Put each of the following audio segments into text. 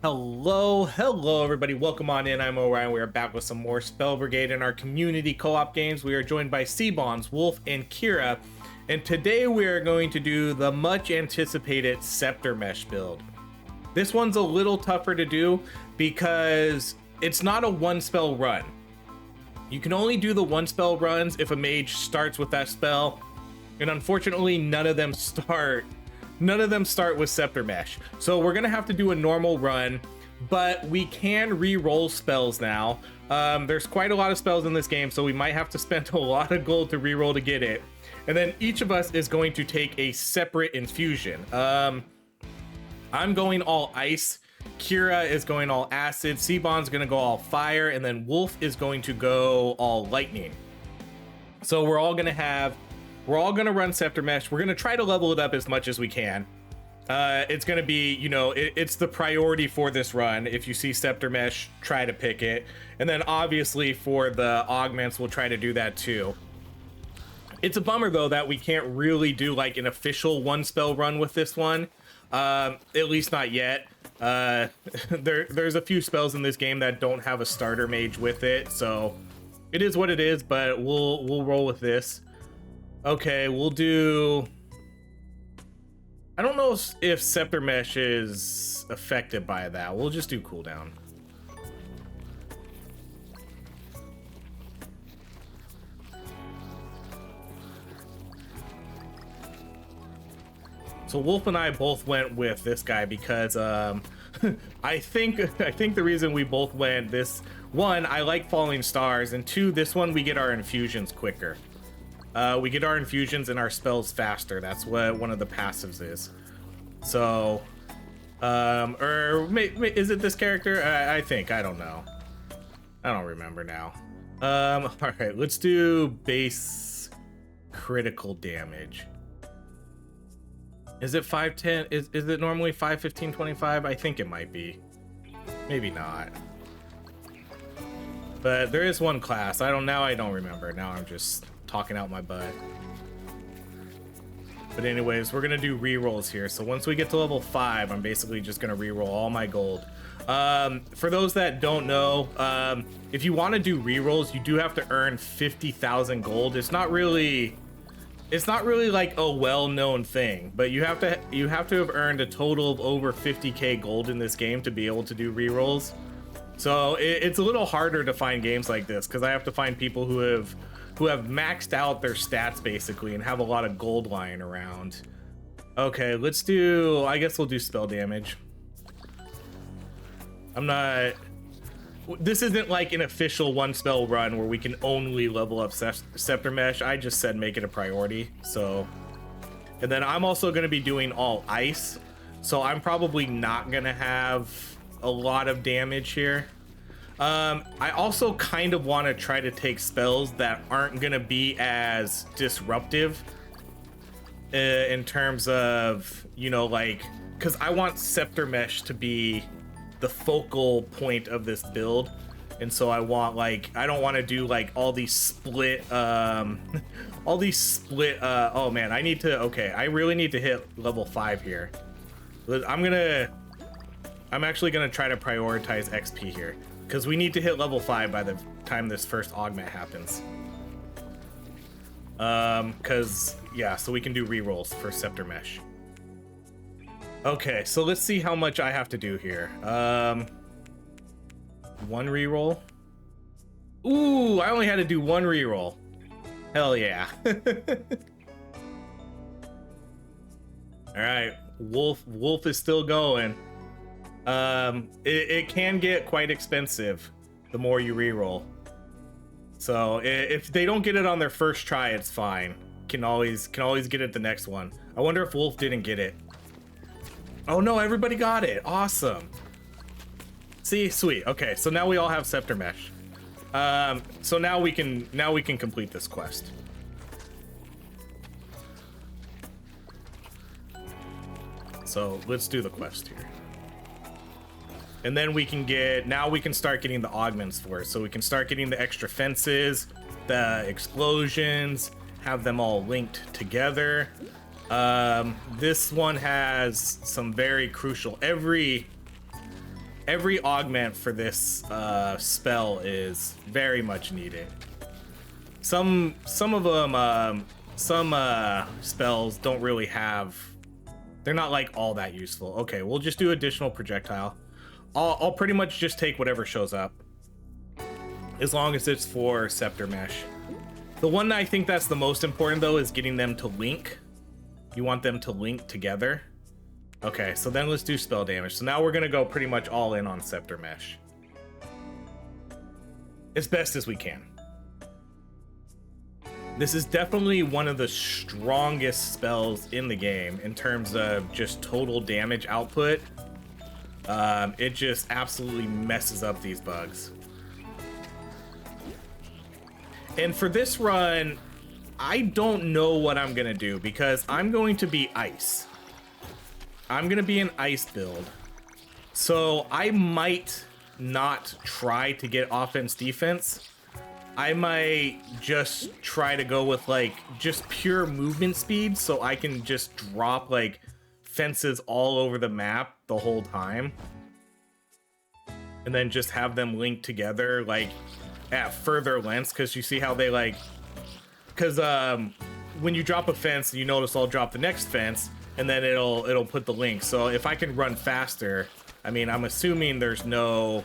Hello everybody, welcome on in. I'm Orion. We are back with some more Spell Brigade in our community co-op games. We are joined by Seabons, Wolf, and Kira, and today we are going to do the much anticipated Scepter Mesh build. This one's a little tougher to do because it's not a one spell run. You can only do the one spell runs if a mage starts with that spell, and unfortunately none of them start with Scepter Mesh. So we're gonna have to do a normal run, but we can re-roll spells now. There's quite a lot of spells in this game, so we might have to spend a lot of gold to re-roll to get it. And then each of us is going to take a separate infusion. I'm going all ice, Kira is going all acid, Seabon's gonna go all fire, and then Wolf is going to go all lightning. So we're all gonna run Scepter Mesh. We're gonna try to level it up as much as we can. It's gonna be, it's the priority for this run. If you see Scepter Mesh, try to pick it. And then obviously for the augments, we'll try to do that too. It's a bummer though that we can't really do like an official one spell run with this one. At least not yet. There's a few spells in this game that don't have a starter mage with it, so it is what it is, but we'll roll with this. Okay, we'll do... I don't know if Scepter Mesh is affected by that. We'll just do cooldown. So Wolf and I both went with this guy because I think the reason we both went this, one, I like Falling Stars, and two, this one we get our infusions quicker. We get our infusions and our spells faster. That's what one of the passives is. So, is it this character? I think. I don't know. I don't remember now. All right, let's do base critical damage. Is it 510? Is it normally 5, 15, 25? I think it might be. Maybe not. But there is one class. I don't remember. Now I'm just talking out my butt. But anyways, we're gonna do re-rolls here. So once we get to level 5, I'm basically just gonna re-roll all my gold. For those that don't know, if you want to do re-rolls, you do have to earn 50,000 gold. It's not really like a well-known thing, but you have to have earned a total of over 50k gold in this game to be able to do re-rolls. So it's a little harder to find games like this because I have to find people who have maxed out their stats basically and have a lot of gold lying around. Okay, I guess we'll do spell damage. This isn't like an official one spell run where we can only level up Scepter Mesh. I just said make it a priority. So, and then I'm also going to be doing all ice. So I'm probably not going to have a lot of damage here. I also kind of want to try to take spells that aren't going to be as disruptive in terms of, because I want Scepter Mesh to be the focal point of this build. And so I don't want to do like all these split, oh man, I really need to hit level 5 here. I'm actually going to try to prioritize XP here, because we need to hit level 5 by the time this first augment happens. So we can do rerolls for Scepter Mesh. Okay, so let's see how much I have to do here. One reroll. Ooh, I only had to do one reroll. Hell yeah. All right, Wolf is still going. It can get quite expensive the more you reroll. So if they don't get it on their first try, it's fine. Can always get it the next one. I wonder if Wolf didn't get it. Oh no, everybody got it. Awesome. See, sweet. Okay, so now we all have Scepter Mesh. So now we can complete this quest. So let's do the quest here. And then we can start getting the augments for it. So we can start getting the extra fences, the explosions, have them all linked together. This one has some very crucial, every every augment for this spell is very much needed. Some of them, some spells don't really have, they're not like all that useful. Okay, we'll just do additional projectile. I'll pretty much just take whatever shows up, as long as it's for Scepter Mesh. The one that I think that's the most important though is getting them to link. You want them to link together. Okay, so then let's do spell damage. So now we're gonna go pretty much all in on Scepter Mesh, as best as we can. This is definitely one of the strongest spells in the game in terms of just total damage output. It just absolutely messes up these bugs. And for this run, I don't know what I'm gonna do because I'm going to be ice. I'm gonna be an ice build. So I might not try to get offense defense. I might just try to go with like just pure movement speed so I can just drop like fences all over the map the whole time. And then just have them linked together like at further lengths, because you see how they like, because when you drop a fence, you notice I'll drop the next fence and then it'll put the link. So if I can run faster, I mean, I'm assuming there's no,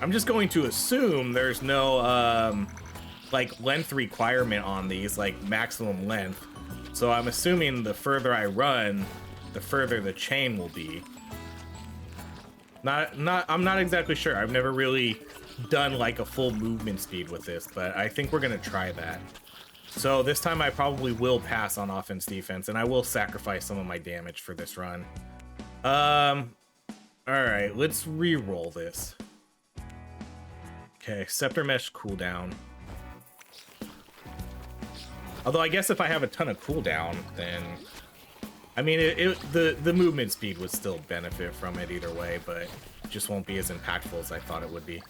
I'm just going to assume there's no like length requirement on these, like maximum length. So I'm assuming the further I run, the further the chain will be. I'm not exactly sure. I've never really done like a full movement speed with this, but I think we're gonna try that. So this time I probably will pass on offense defense, and I will sacrifice some of my damage for this run. All right, let's re-roll this. Okay, Scepter Mesh cooldown. Although I guess if I have a ton of cooldown, then I mean the movement speed would still benefit from it either way, but it just won't be as impactful as I thought it would be.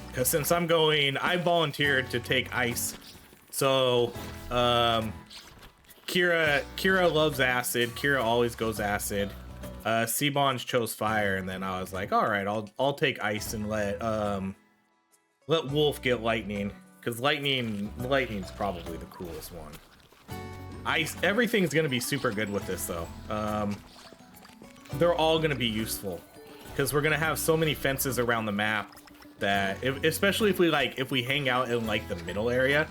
Because since I'm going, I volunteered to take ice. So, Kira loves acid. Kira always goes acid. Seabonds chose fire, and then I was like, all right, I'll take ice and let Wolf get lightning, because lightning's probably the coolest one. Ice, everything's gonna be super good with this though. They're all gonna be useful because we're gonna have so many fences around the map that, especially if we hang out in like the middle area,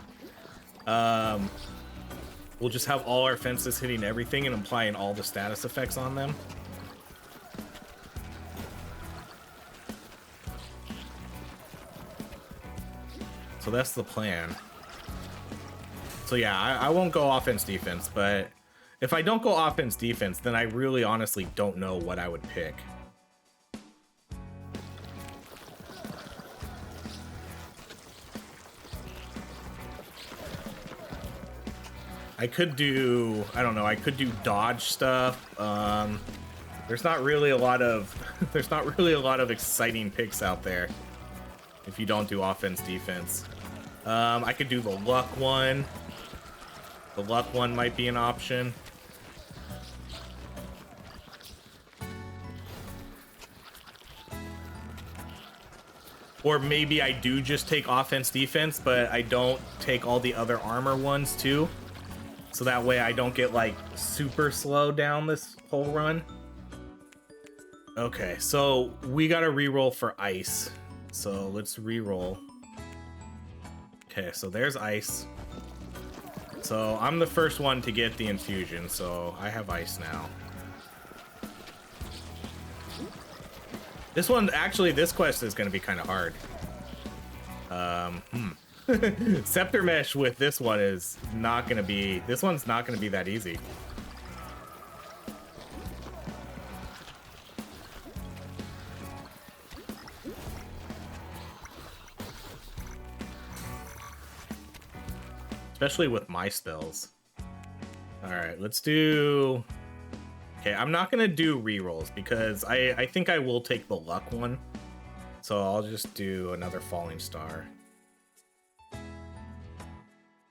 we'll just have all our fences hitting everything and applying all the status effects on them. So that's the plan. So yeah, I won't go offense defense, but if I don't go offense defense, then I really honestly don't know what I would pick. I could do, I don't know, I could do dodge stuff. There's not really a lot of exciting picks out there if you don't do offense defense. I could do the luck one. The luck one might be an option. Or maybe I do just take offense defense, but I don't take all the other armor ones too. So that way I don't get like super slow down this whole run. Okay, so we gotta reroll for ice. So let's reroll. Okay, so there's ice. So I'm the first one to get the infusion, so I have ice now. This one, actually, this quest is gonna be kind of hard. Scepter Mesh with this one is not gonna be, this one's not gonna be that easy. Especially with my spells. All right, let's do, okay, I'm not gonna do rerolls because I think I will take the luck one. So I'll just do another falling star.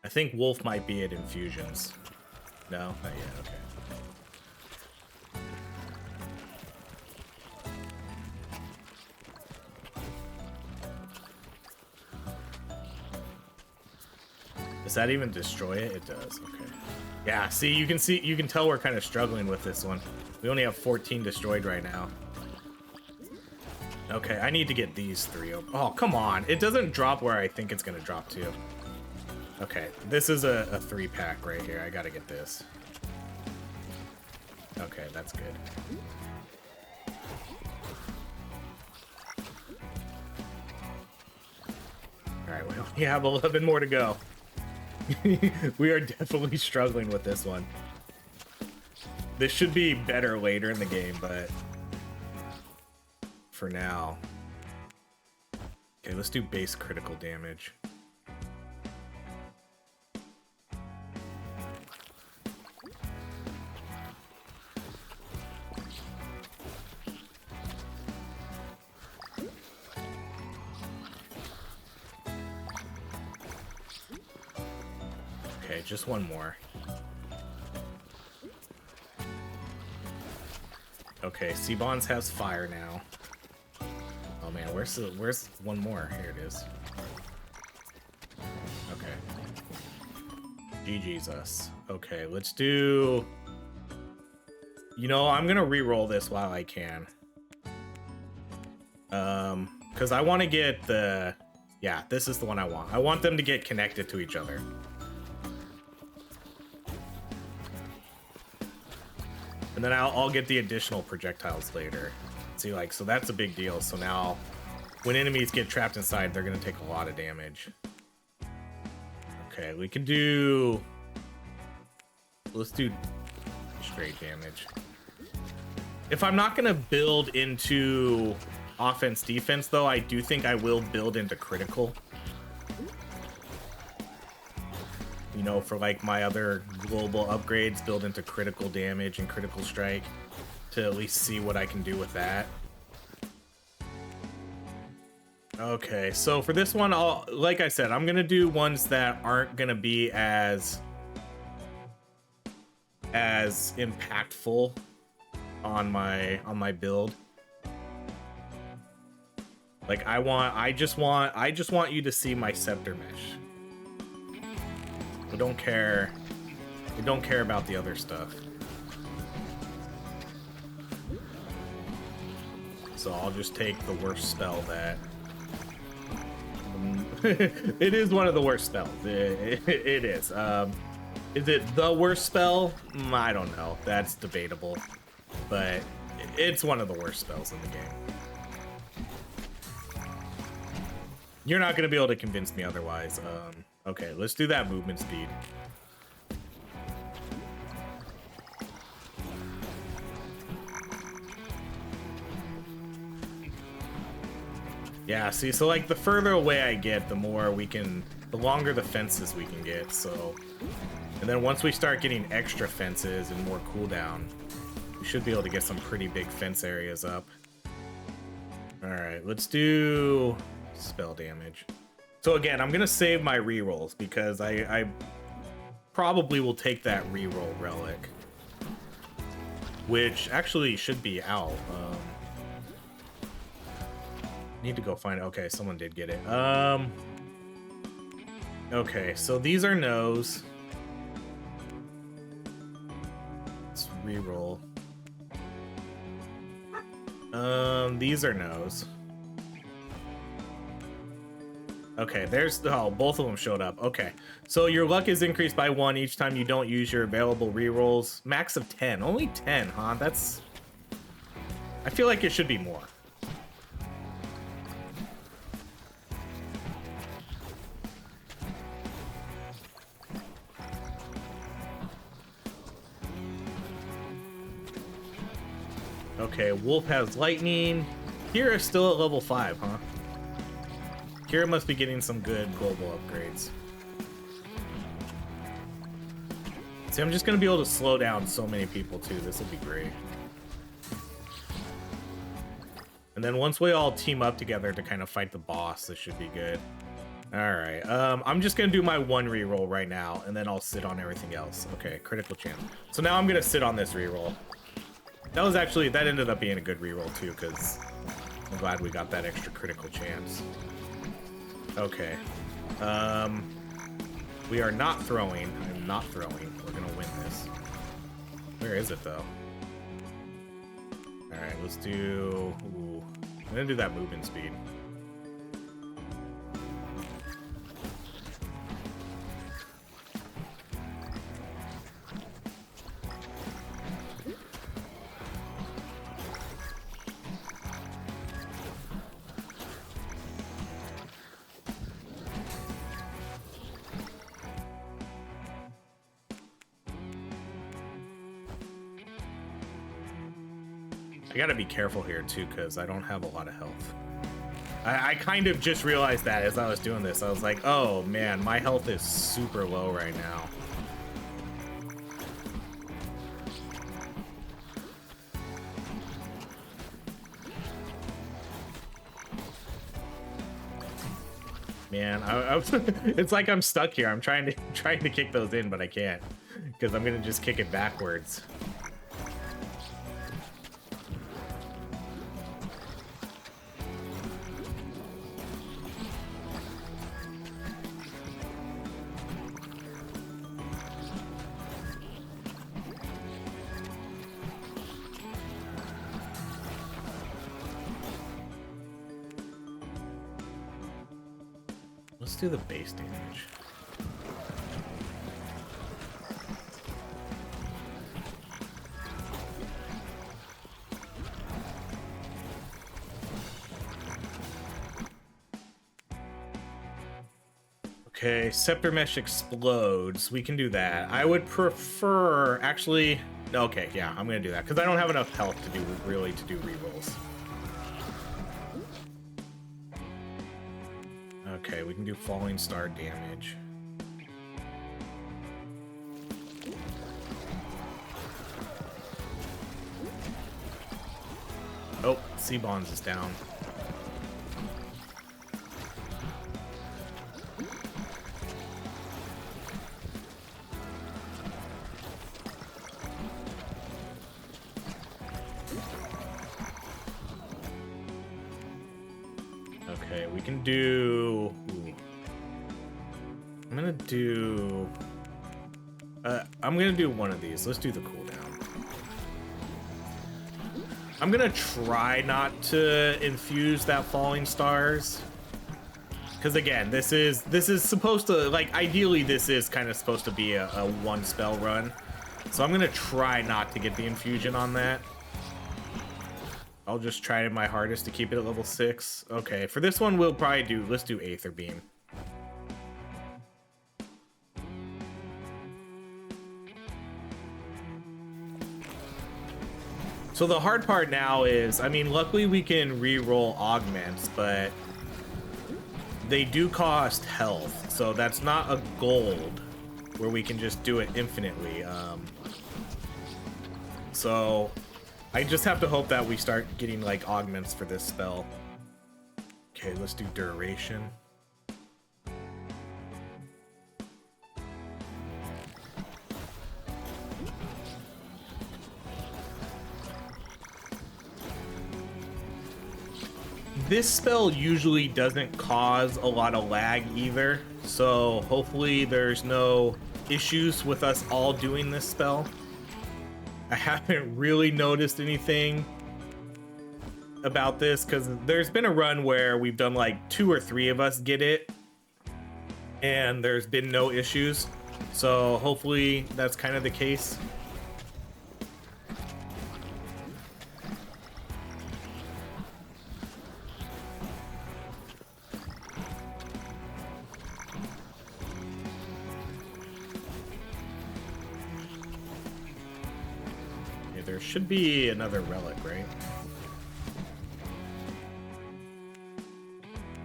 I think Wolf might be at Infusions. No? Not yet, okay. Does that even destroy it? It does, okay. Yeah, see, you can tell we're kind of struggling with this one. We only have 14 destroyed right now. Okay, I need to get these 3 open. Oh, come on. It doesn't drop where I think it's gonna drop to. Okay, this is a 3-pack right here. I gotta get this. Okay, that's good. Alright, we only have 11 more to go. We are definitely struggling with this one. This should be better later in the game, but for now. Okay, let's do base critical damage. Okay, just one more. Okay, Seabonds has fire now. Oh man, where's one more? Here it is. Okay. GG's us. Okay, let's do... You know, I'm gonna re-roll this while I can. Because I want to get the... Yeah, this is the one I want. I want them to get connected to each other. And then I'll get the additional projectiles later. See, like, so that's a big deal. So now, when enemies get trapped inside, they're gonna take a lot of damage. Okay, we can do... Let's do straight damage. If I'm not gonna build into offense defense, though, I do think I will build into critical. You know, for like my other global upgrades, build into critical damage and critical strike to at least see what I can do with that. Okay, so for this one, like I said, I'm gonna do ones that aren't gonna be as impactful on my build. Like I just want you to see my Scepter Mesh. I don't care about the other stuff. So I'll just take the worst spell that... It is one of the worst spells. It is. Is it the worst spell? I don't know. That's debatable. But it's one of the worst spells in the game. You're not going to be able to convince me otherwise. Okay, let's do that movement speed. Yeah, see, so like the further away I get, the longer the fences we can get, so. And then once we start getting extra fences and more cooldown, we should be able to get some pretty big fence areas up. Alright, let's do spell damage. So again, I'm gonna save my rerolls because I probably will take that reroll relic, which actually should be out. Need to go find it. Okay, someone did get it. Okay, so these are no's. Let's reroll. These are no's. Okay, both of them showed up. Okay, so your luck is increased by 1 each time you don't use your available rerolls. Max of 10. Only 10, huh? That's... I feel like it should be more. Okay, Wolf has lightning. Kira's still at level 5, huh? Kira must be getting some good global upgrades. See, I'm just gonna be able to slow down so many people too. This will be great. And then once we all team up together to kind of fight the boss, this should be good. Alright, I'm just gonna do my one reroll right now, and then I'll sit on everything else. Okay, critical chance. So now I'm gonna sit on this reroll. That ended up being a good reroll too, because I'm glad we got that extra critical chance. Okay. We are not throwing. I'm not throwing. We're gonna win this. Where is it though? Alright, let's do... Ooh. I'm gonna do that movement speed. I gotta be careful here too, because I don't have a lot of health. I kind of just realized that as I was doing this. I was like, oh man, my health is super low right now. Man, it's like I'm stuck here. I'm trying to kick those in, but I can't, because I'm gonna just kick it backwards. Let's do the base damage. Okay, Scepter Mesh explodes. We can do that. I would prefer, actually, okay, yeah, I'm gonna do that because I don't have enough health to do rerolls. Okay, we can do falling star damage. Oh, C-Bonds is down. Okay, we can do... Ooh. I'm gonna do one of these. Let's do the cooldown. I'm gonna try not to infuse that falling stars, because again, this is supposed to, like, ideally this is kind of supposed to be a one spell run, so I'm gonna try not to get the infusion on that. I'll just try my hardest to keep it at level 6. Okay, for this one we'll probably let's do Aether Beam. So the hard part now is, I mean, luckily we can re-roll augments, but they do cost health, so that's not a gold where we can just do it infinitely. So I just have to hope that we start getting like augments for this spell. Okay, let's do duration. This spell usually doesn't cause a lot of lag either, so hopefully there's no issues with us all doing this spell. I haven't really noticed anything about this, because there's been a run where we've done like 2 or 3 of us get it, and there's been no issues, so hopefully that's kind of the case. There should be another relic, right?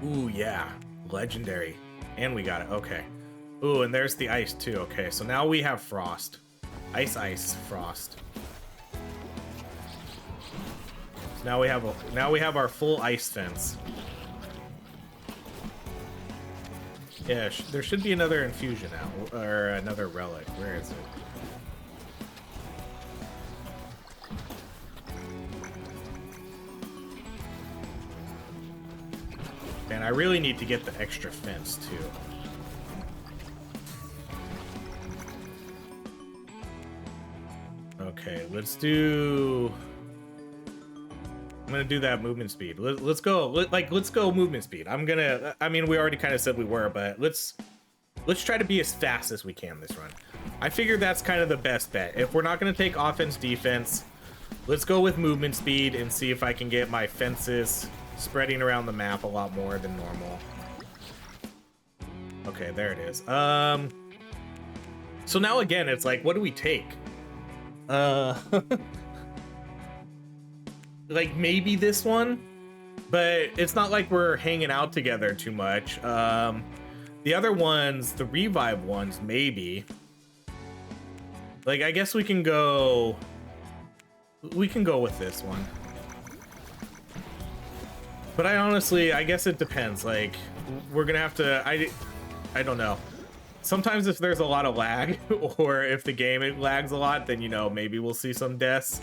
Ooh, yeah. Legendary. And we got it. Okay. Ooh, and there's the ice too. Okay, so now we have frost. Ice, ice, frost. So now we have our full ice fence. Yeah, there should be another infusion out, or another relic. Where is it? Man, I really need to get the extra fence, too. Okay, let's do... I'm gonna do that movement speed. Let's go. Let's go movement speed. I'm gonna... I mean, we already kind of said we were, but let's try to be as fast as we can this run. I figured that's kind of the best bet. If we're not gonna take offense, defense, let's go with movement speed and see if I can get my fences spreading around the map a lot more than normal. Okay, there it is. So now again, it's like, what do we take? Like maybe this one, but it's not like we're hanging out together too much. The other ones, the revive ones, maybe. Like, I guess we can go with this one. But I guess it depends. Like, we're gonna have to, I don't know. Sometimes if there's a lot of lag, or if the game it lags a lot, then, you know, maybe we'll see some deaths.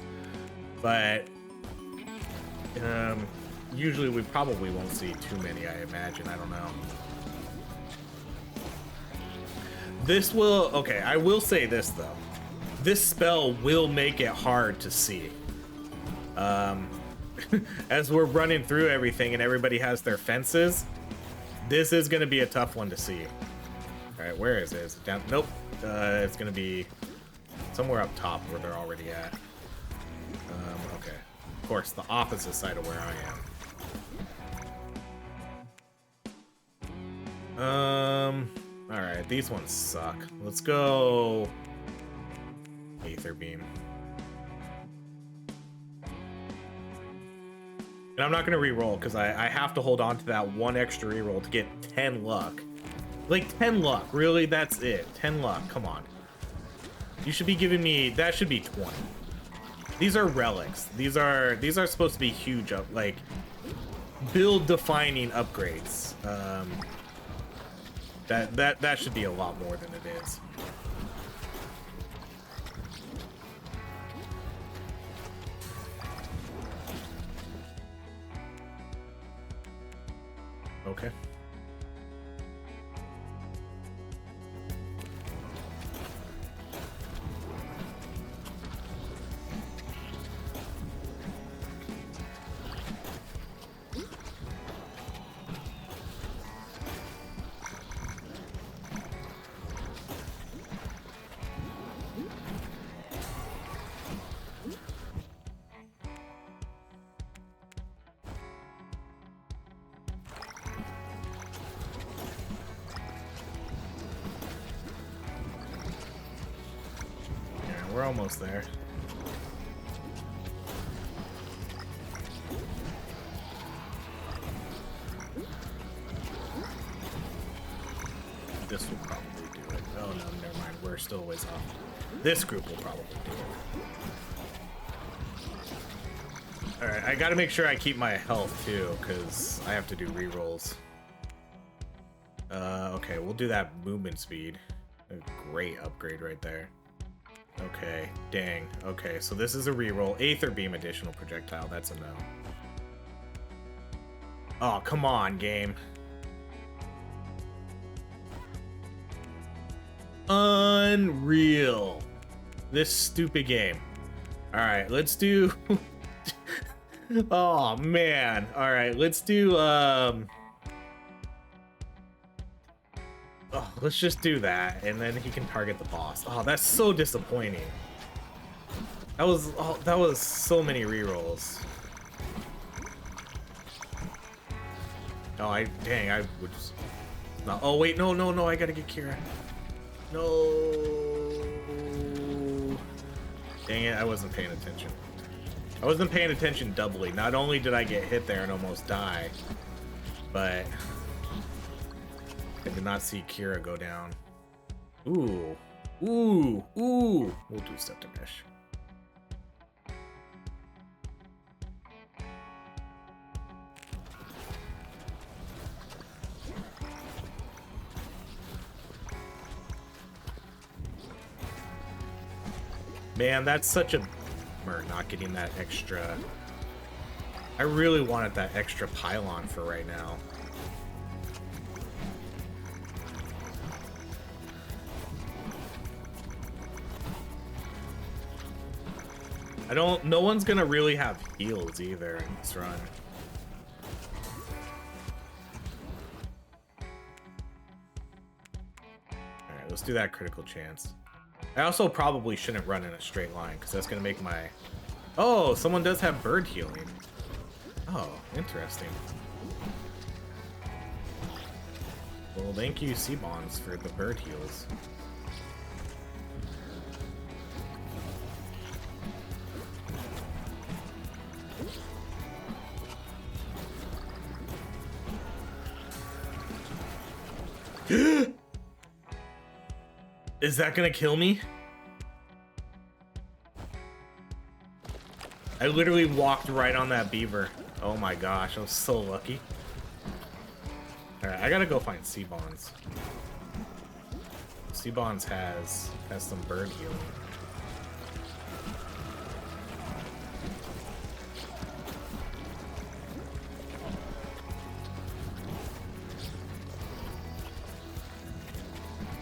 But usually we probably won't see too many, I imagine. I don't know. This will, okay, I will say this though. This spell will make it hard to see. As we're running through everything and everybody has their fences, this is gonna be a tough one to see. All right, where is it? Is it down? Nope. It's gonna be somewhere up top where they're already at. Okay. Of course, the opposite side of where I am. All right, these ones suck. Let's go Aether Beam. And I'm not gonna re-roll because I have to hold on to that one extra re-roll to get 10 luck. Like 10 luck, really? That's it. 10 luck, come on. You should be giving me, that should be 20. These are relics. These are supposed to be huge like build defining upgrades. That should be a lot more than it is. Okay. We're almost there. This will probably do it. Oh no, never mind. We're still a ways off. This group will probably do it. Alright, I gotta make sure I keep my health too, because I have to do rerolls. Okay, we'll do that movement speed. A great upgrade right there. Okay, dang. Okay, so this is a reroll. Aether Beam additional projectile. That's a no. Oh, come on, game. Unreal. This stupid game. Alright, let's do... Oh, man. Alright, let's do... Oh, let's just do that, and then he can target the boss. Oh, that's so disappointing. That was so many rerolls. Oh, I would just... No, oh, wait, no, I gotta get Kira. No. Dang it, I wasn't paying attention. I wasn't paying attention doubly. Not only did I get hit there and almost die, but... I did not see Kira go down. Ooh. Ooh. Ooh. We'll do Scepter Mesh. Man, that's such a bummer not getting that extra. I really wanted that extra pylon for right now. No one's gonna really have heals either in this run. Alright, let's do that critical chance. I also probably shouldn't run in a straight line, because that's gonna make my... Oh, someone does have bird healing. Oh, interesting. Well, thank you, Seabonds, for the bird heals. Is that gonna kill me? I literally walked right on that beaver. Oh my gosh, I was so lucky. Alright, I gotta go find Seabonds. Seabonds has some bird healing.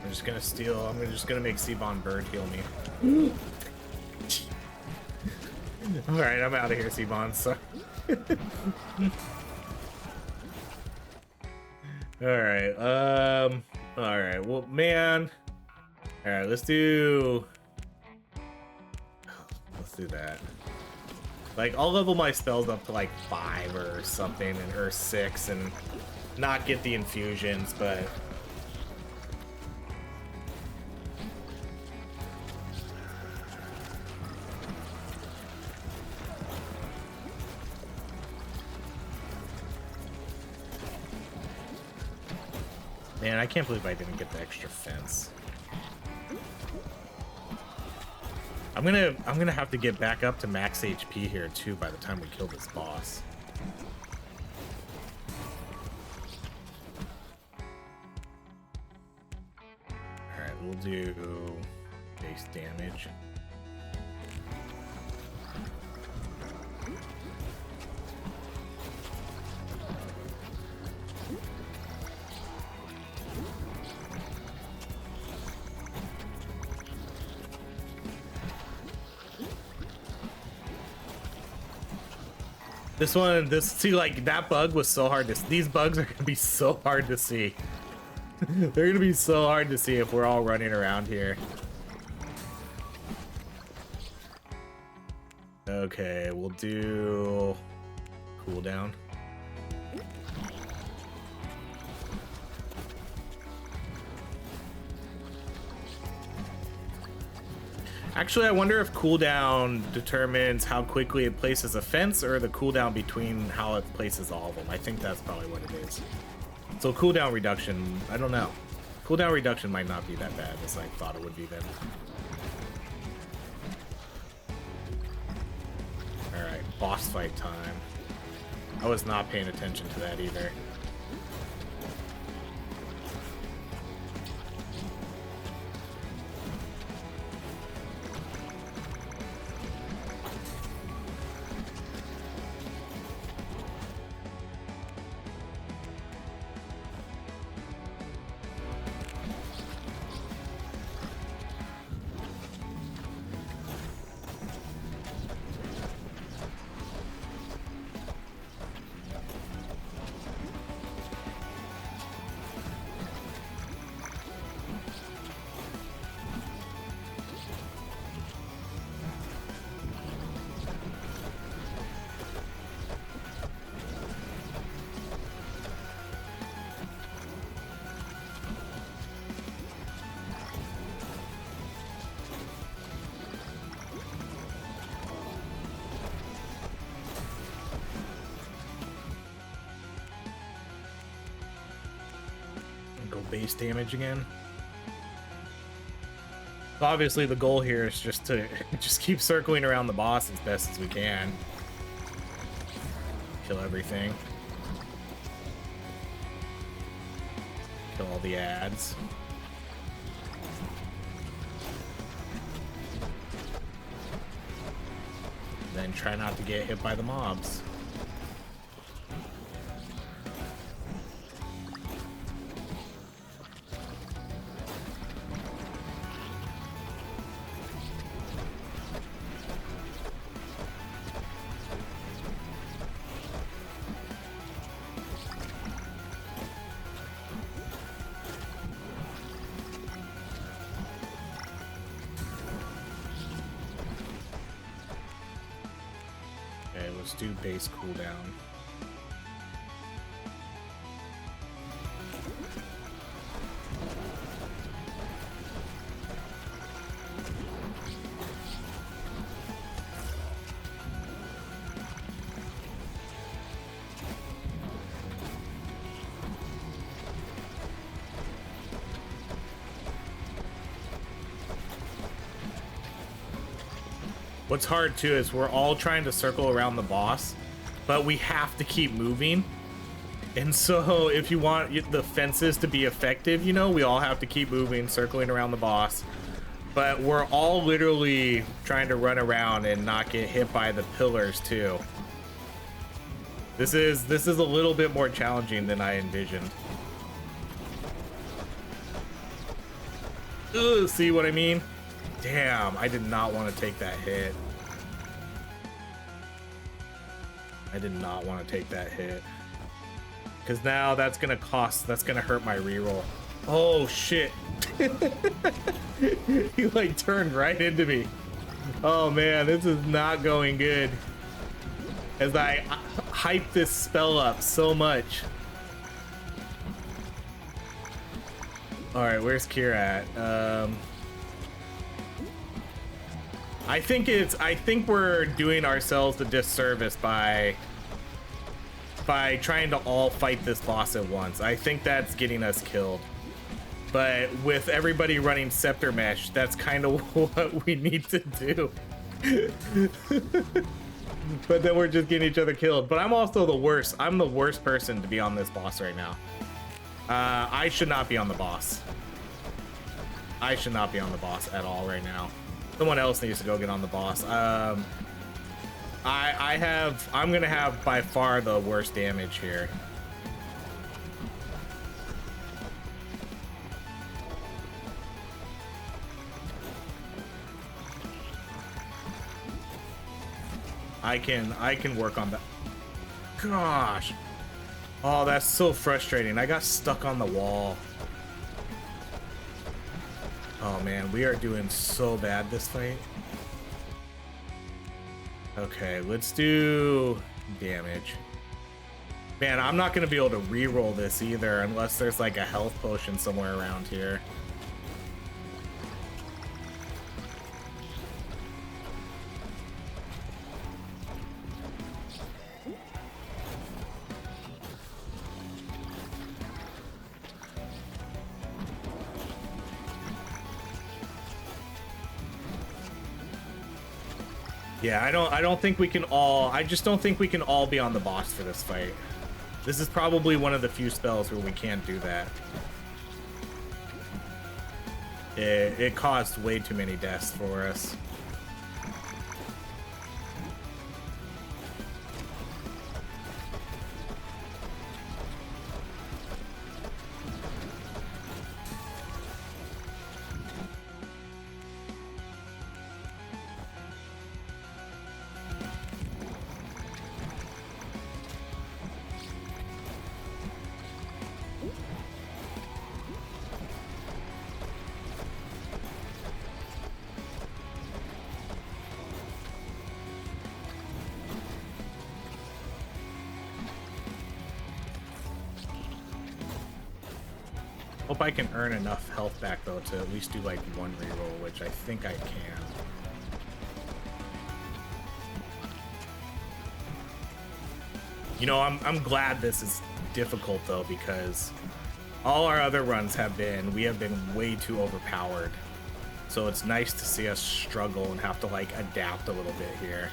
I'm just gonna steal. I'm just gonna make Seabond bird heal me. All right, I'm out of here, Seabond. So. All right. All right. Well, man. All right. Let's do that. Like, I'll level my spells up to like 5 or something, or 6, and not get the infusions, but. Man, I can't believe I didn't get the extra fence. I'm gonna have to get back up to max HP here too by the time we kill this boss. Alright, we'll do base damage. See, like, that bug was so hard to... These bugs are gonna be so hard to see. They're gonna be so hard to see if we're all running around here. Okay, we'll do... cooldown. Actually, I wonder if cooldown determines how quickly it places a fence, or the cooldown between how it places all of them. I think that's probably what it is. So cooldown reduction, I don't know. Cooldown reduction might not be that bad as I thought it would be then. Alright, boss fight time. I was not paying attention to that either. Base damage again. So obviously the goal here is just to keep circling around the boss as best as we can. Kill everything. Kill all the ads. then try not to get hit by the mobs. Let's do base cooldown. What's hard too is we're all trying to circle around the boss, but we have to keep moving. And so if you want the fences to be effective, you know, we all have to keep moving, circling around the boss. But we're all literally trying to run around and not get hit by the pillars too. This is a little bit more challenging than I envisioned. Ugh, see what I mean? Damn, I did not want to take that hit. I did not want to take that hit. Because now that's going to hurt my reroll. Oh, shit. He like turned right into me. Oh, man, this is not going good. As I hype this spell up so much. All right, where's Kira at? I think we're doing ourselves a disservice by trying to all fight this boss at once. I think that's getting us killed. But with everybody running Scepter Mesh, that's kind of what we need to do. But then we're just getting each other killed. But I'm also the worst. I'm the worst person to be on this boss right now. I should not be on the boss. I should not be on the boss at all right now. Someone else needs to go get on the boss. I'm gonna have by far the worst damage here. I can work on that. Gosh. Oh, that's so frustrating. I got stuck on the wall. Oh man, we are doing so bad this fight. Okay, let's do damage. Man, I'm not gonna be able to reroll this either unless there's like a health potion somewhere around here. Yeah, I don't think we can all, I just don't think we can all be on the boss for this fight. This is probably one of the few spells where we can't do that. It caused way too many deaths for us. Hope I can earn enough health back though to at least do like one reroll, which I think I can. You know, I'm glad this is difficult though, because all our other runs we have been way too overpowered. So it's nice to see us struggle and have to like adapt a little bit here.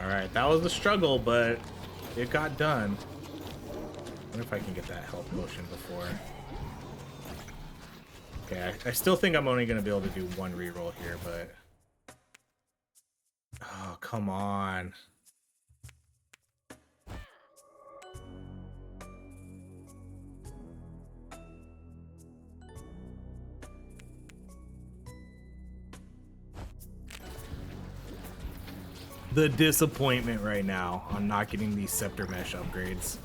Alright, that was a struggle, but it got done. I wonder if I can get that health potion before. Okay, I still think I'm only going to be able to do one reroll here, but... Oh, come on. The disappointment right now on not getting these Scepter Mesh upgrades.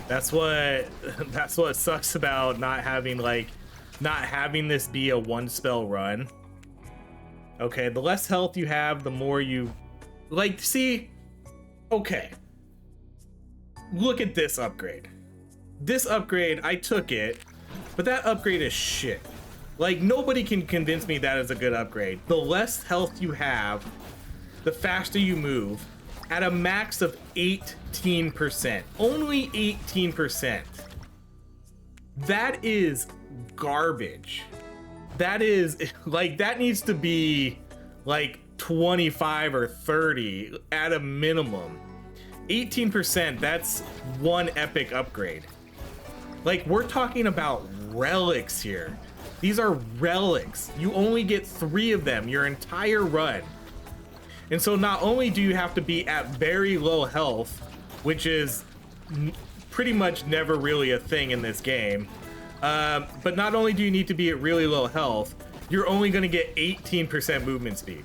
That's what sucks about not having this be a one spell run. Okay, the less health you have, the more you see. Okay. Look at this upgrade. This upgrade, I took it, but that upgrade is shit. Like, nobody can convince me that is a good upgrade. The less health you have, the faster you move. At a max of 18%. Only 18%. That is garbage. That is, like, that needs to be, like, 25 or 30 at a minimum. 18%, that's one epic upgrade. Like, we're talking about relics here. These are relics. You only get 3 of them your entire run. And so not only do you have to be at very low health, which is pretty much never really a thing in this game, but not only do you need to be at really low health, you're only going to get 18% movement speed.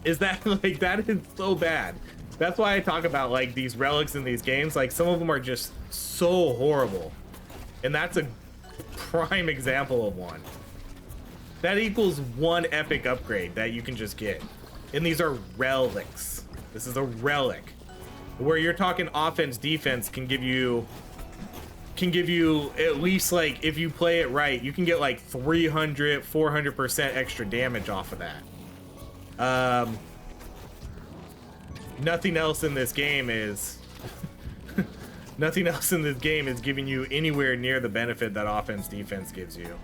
Is that, like, that is so bad. That's why I talk about, like, these relics in these games. Like, some of them are just so horrible. And that's a prime example of one. That equals one epic upgrade that you can just get. And these are relics. This is a relic. Where you're talking offense, defense can give you at least, like, if you play it right, you can get like 300, 400% extra damage off of that. Nothing else in this game is nothing else in this game is giving you anywhere near the benefit that offense, defense gives you.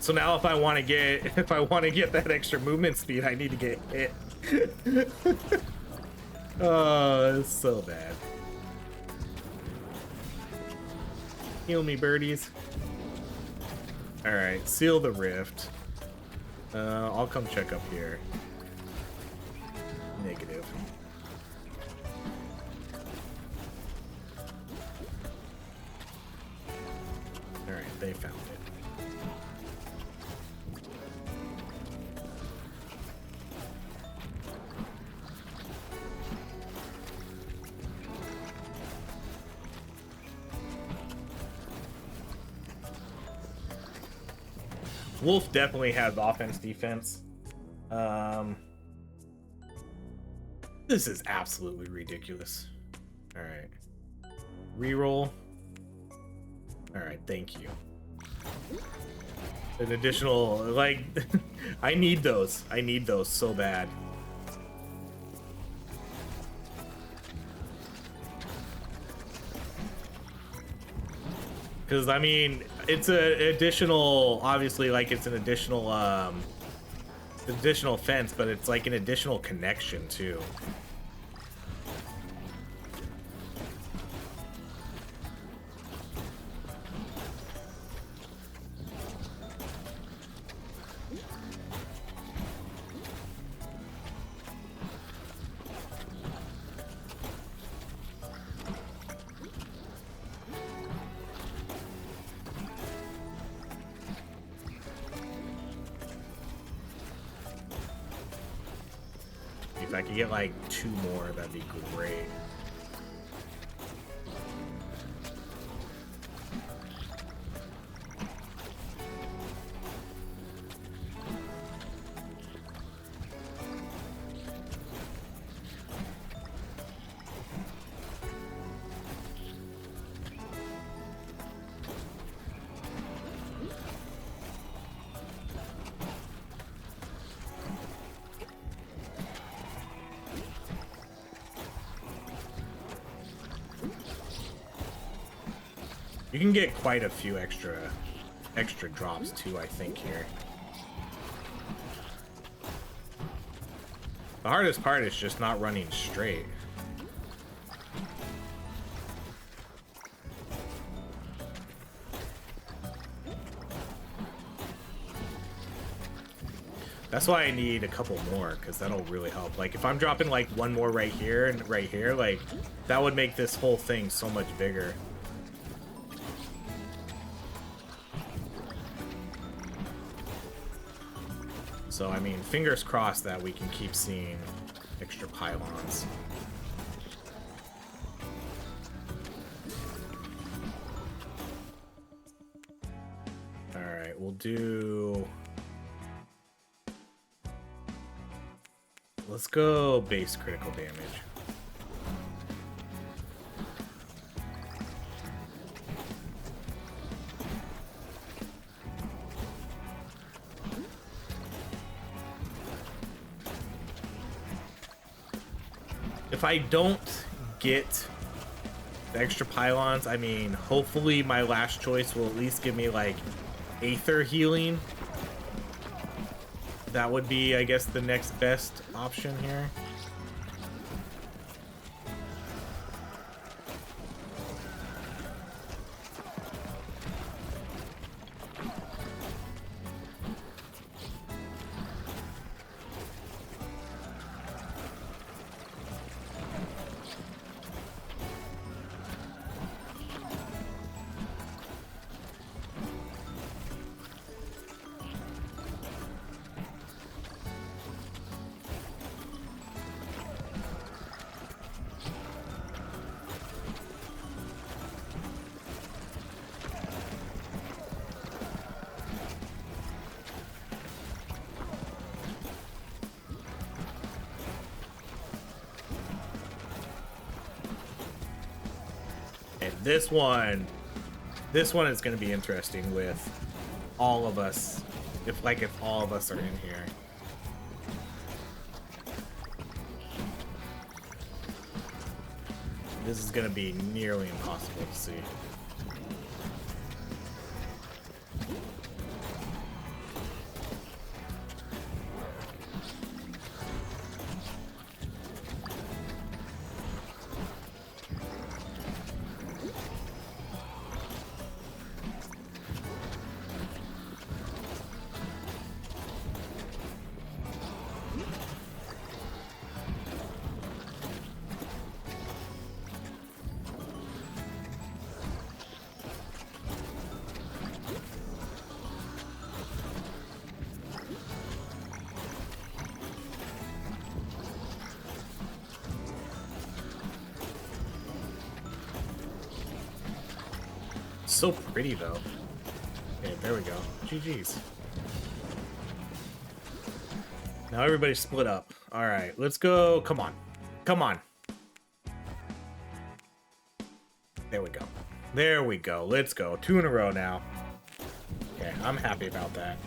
So now if I want to get that extra movement speed, I need to get hit. Oh, it's so bad. Heal me, birdies. All right, seal the rift. I'll come check up here. Negative. All right, they found it. Wolf definitely has offense, defense. This is absolutely ridiculous. All right, reroll. All right, thank you. An additional, like, I need those. I need those so bad. Because, I mean, it's an additional, obviously, like, it's an additional fence, but it's like an additional connection too. If I could get like 2 more, that'd be great. You can get quite a few extra drops too, I think, here. The hardest part is just not running straight. That's why I need a couple more, because that'll really help. Like, if I'm dropping, like, one more right here and right here, like, that would make this whole thing so much bigger. So, I mean, fingers crossed that we can keep seeing extra pylons. Alright, we'll do... Let's go base critical damage. If I don't get the extra pylons, I mean, hopefully my last choice will at least give me, like, Aether healing. That would be, I guess, the next best option here. This one is going to be interesting with all of us, if all of us are in here. This is going to be nearly impossible to see. So pretty though. Okay, there we go. GG's. Now everybody split up. All right, let's go. Come on. Come on. There we go. There we go. Let's go. 2 in a row now. Okay, I'm happy about that.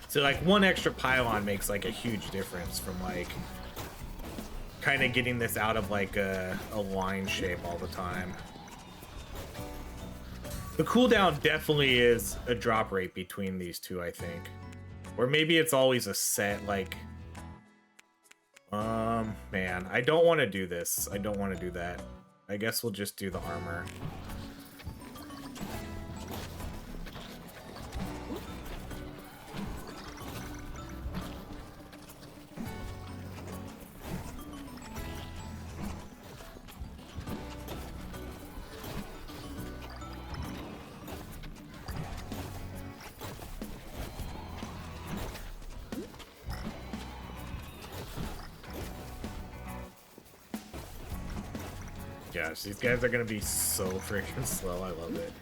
So, like, one extra pylon makes, like, a huge difference from, like, kind of getting this out of, like, a line shape all the time. The cooldown definitely is a drop rate between these two, I think. Or maybe it's always a set, like... man, I don't want to do this. I don't want to do that. I guess we'll just do the armor. Gosh, these guys are gonna be so freaking slow. I love it.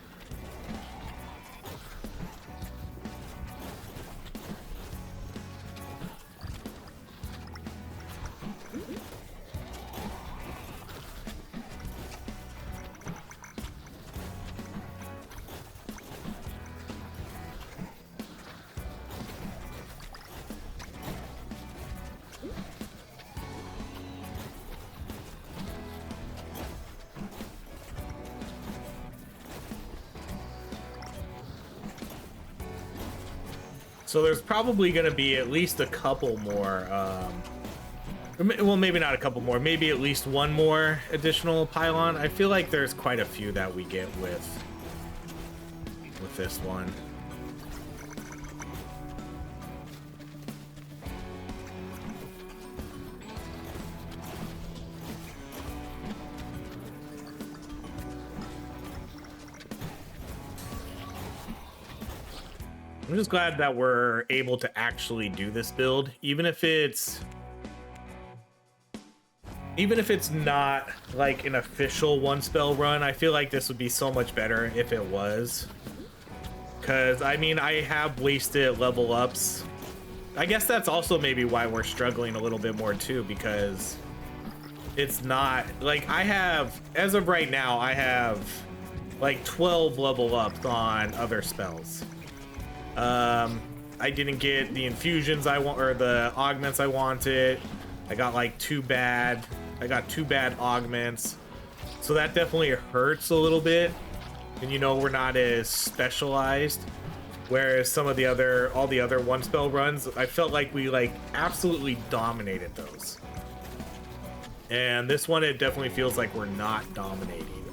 So there's probably going to be at least a couple more, well, maybe not a couple more, maybe at least one more additional pylon. I feel like there's quite a few that we get with this one. I'm just glad that we're able to actually do this build, even if it's not like an official one spell run. I feel like this would be so much better if it was, because I mean, I have wasted level ups. I guess that's also maybe why we're struggling a little bit more too, because it's not like I have, as of right now, I have like 12 level ups on other spells. I didn't get the infusions I want, or the augments I wanted. I got like two bad augments, so that definitely hurts a little bit. And you know, we're not as specialized, whereas some of the other, all the other one spell runs, I felt like we like absolutely dominated those. And this one, it definitely feels like we're not dominating,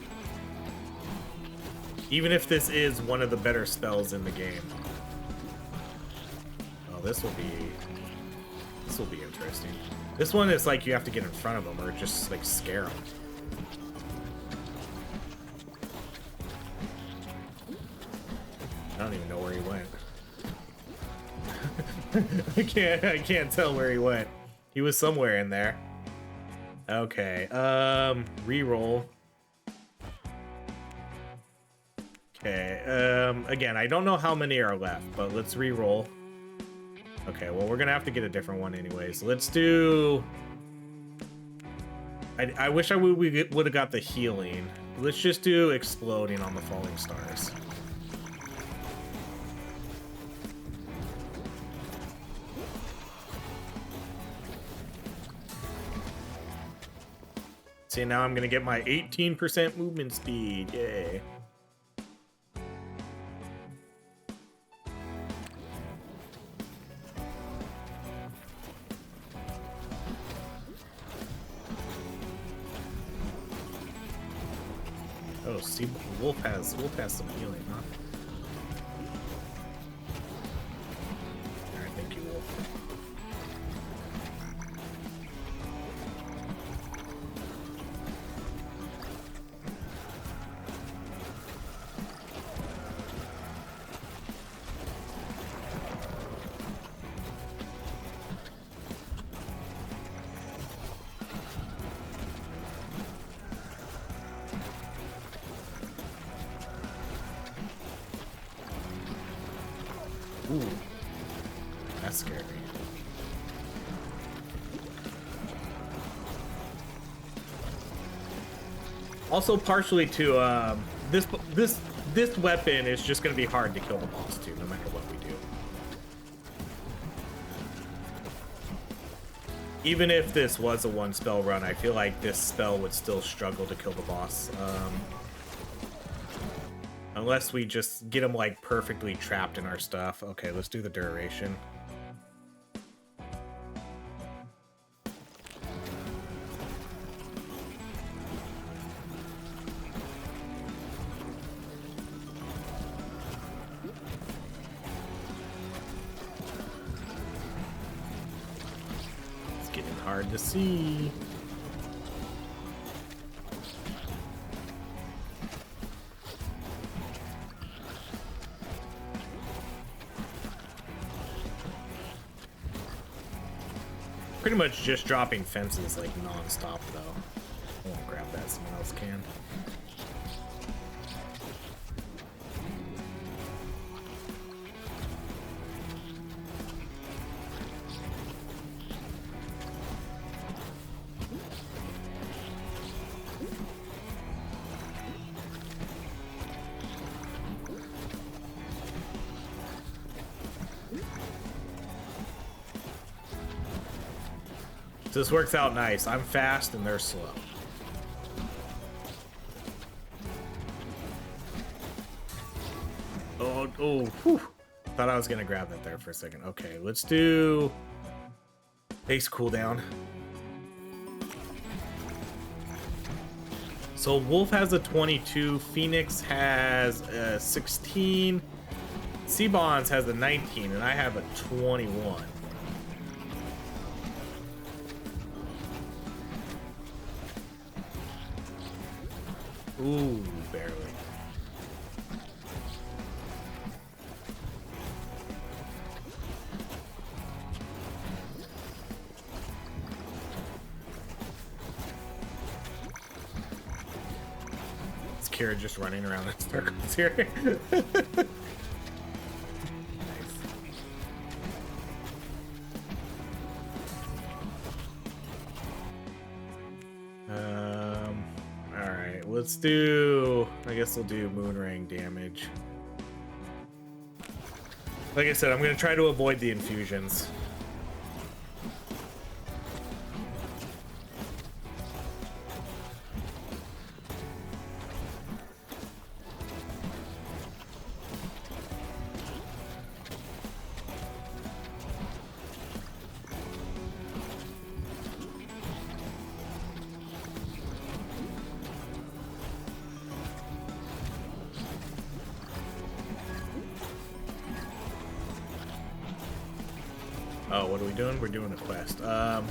even if this is one of the better spells in the game. Oh, this will be interesting. This one is like you have to get in front of them or just like scare them. I don't even know where he went. I can't tell where he went. He was somewhere in there. Okay, reroll. Okay, again, I don't know how many are left, but let's reroll. Okay, well, we're gonna have to get a different one anyways. Let's do... I wish we would have got the healing. Let's just do exploding on the falling stars. See, now I'm gonna get my 18% movement speed. Yay. Oh, see, Wolf has some healing, huh? Alright, thank you, Wolf. Ooh, that scared me. Also, partially too, this weapon is just going to be hard to kill the boss too, no matter what we do. Even if this was a one spell run, I feel like this spell would still struggle to kill the boss. Unless we just get him like perfectly trapped in our stuff. Okay, let's do the duration. It's getting hard to see. Pretty much just dropping fences like non-stop though. I won't grab that, someone else can. This works out nice. I'm fast and they're slow. Oh, whew. Thought I was gonna grab that there for a second. Okay, let's do base cooldown. So Wolf has a 22, Phoenix has a 16, Seabonds has a 19, and I have a 21. Ooh, barely. Is Kira just running around in circles here? Alright, let's do... I guess we'll do Moonring damage. Like I said, I'm going to try to avoid the infusions. Oh, what are we doing? We're doing a quest. Okay.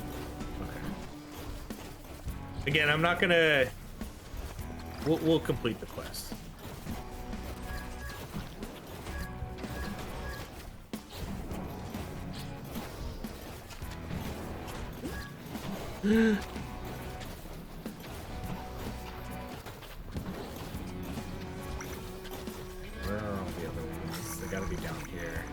Again, I'm not gonna... We'll complete the quest. Where are all the other ones? They gotta be down here.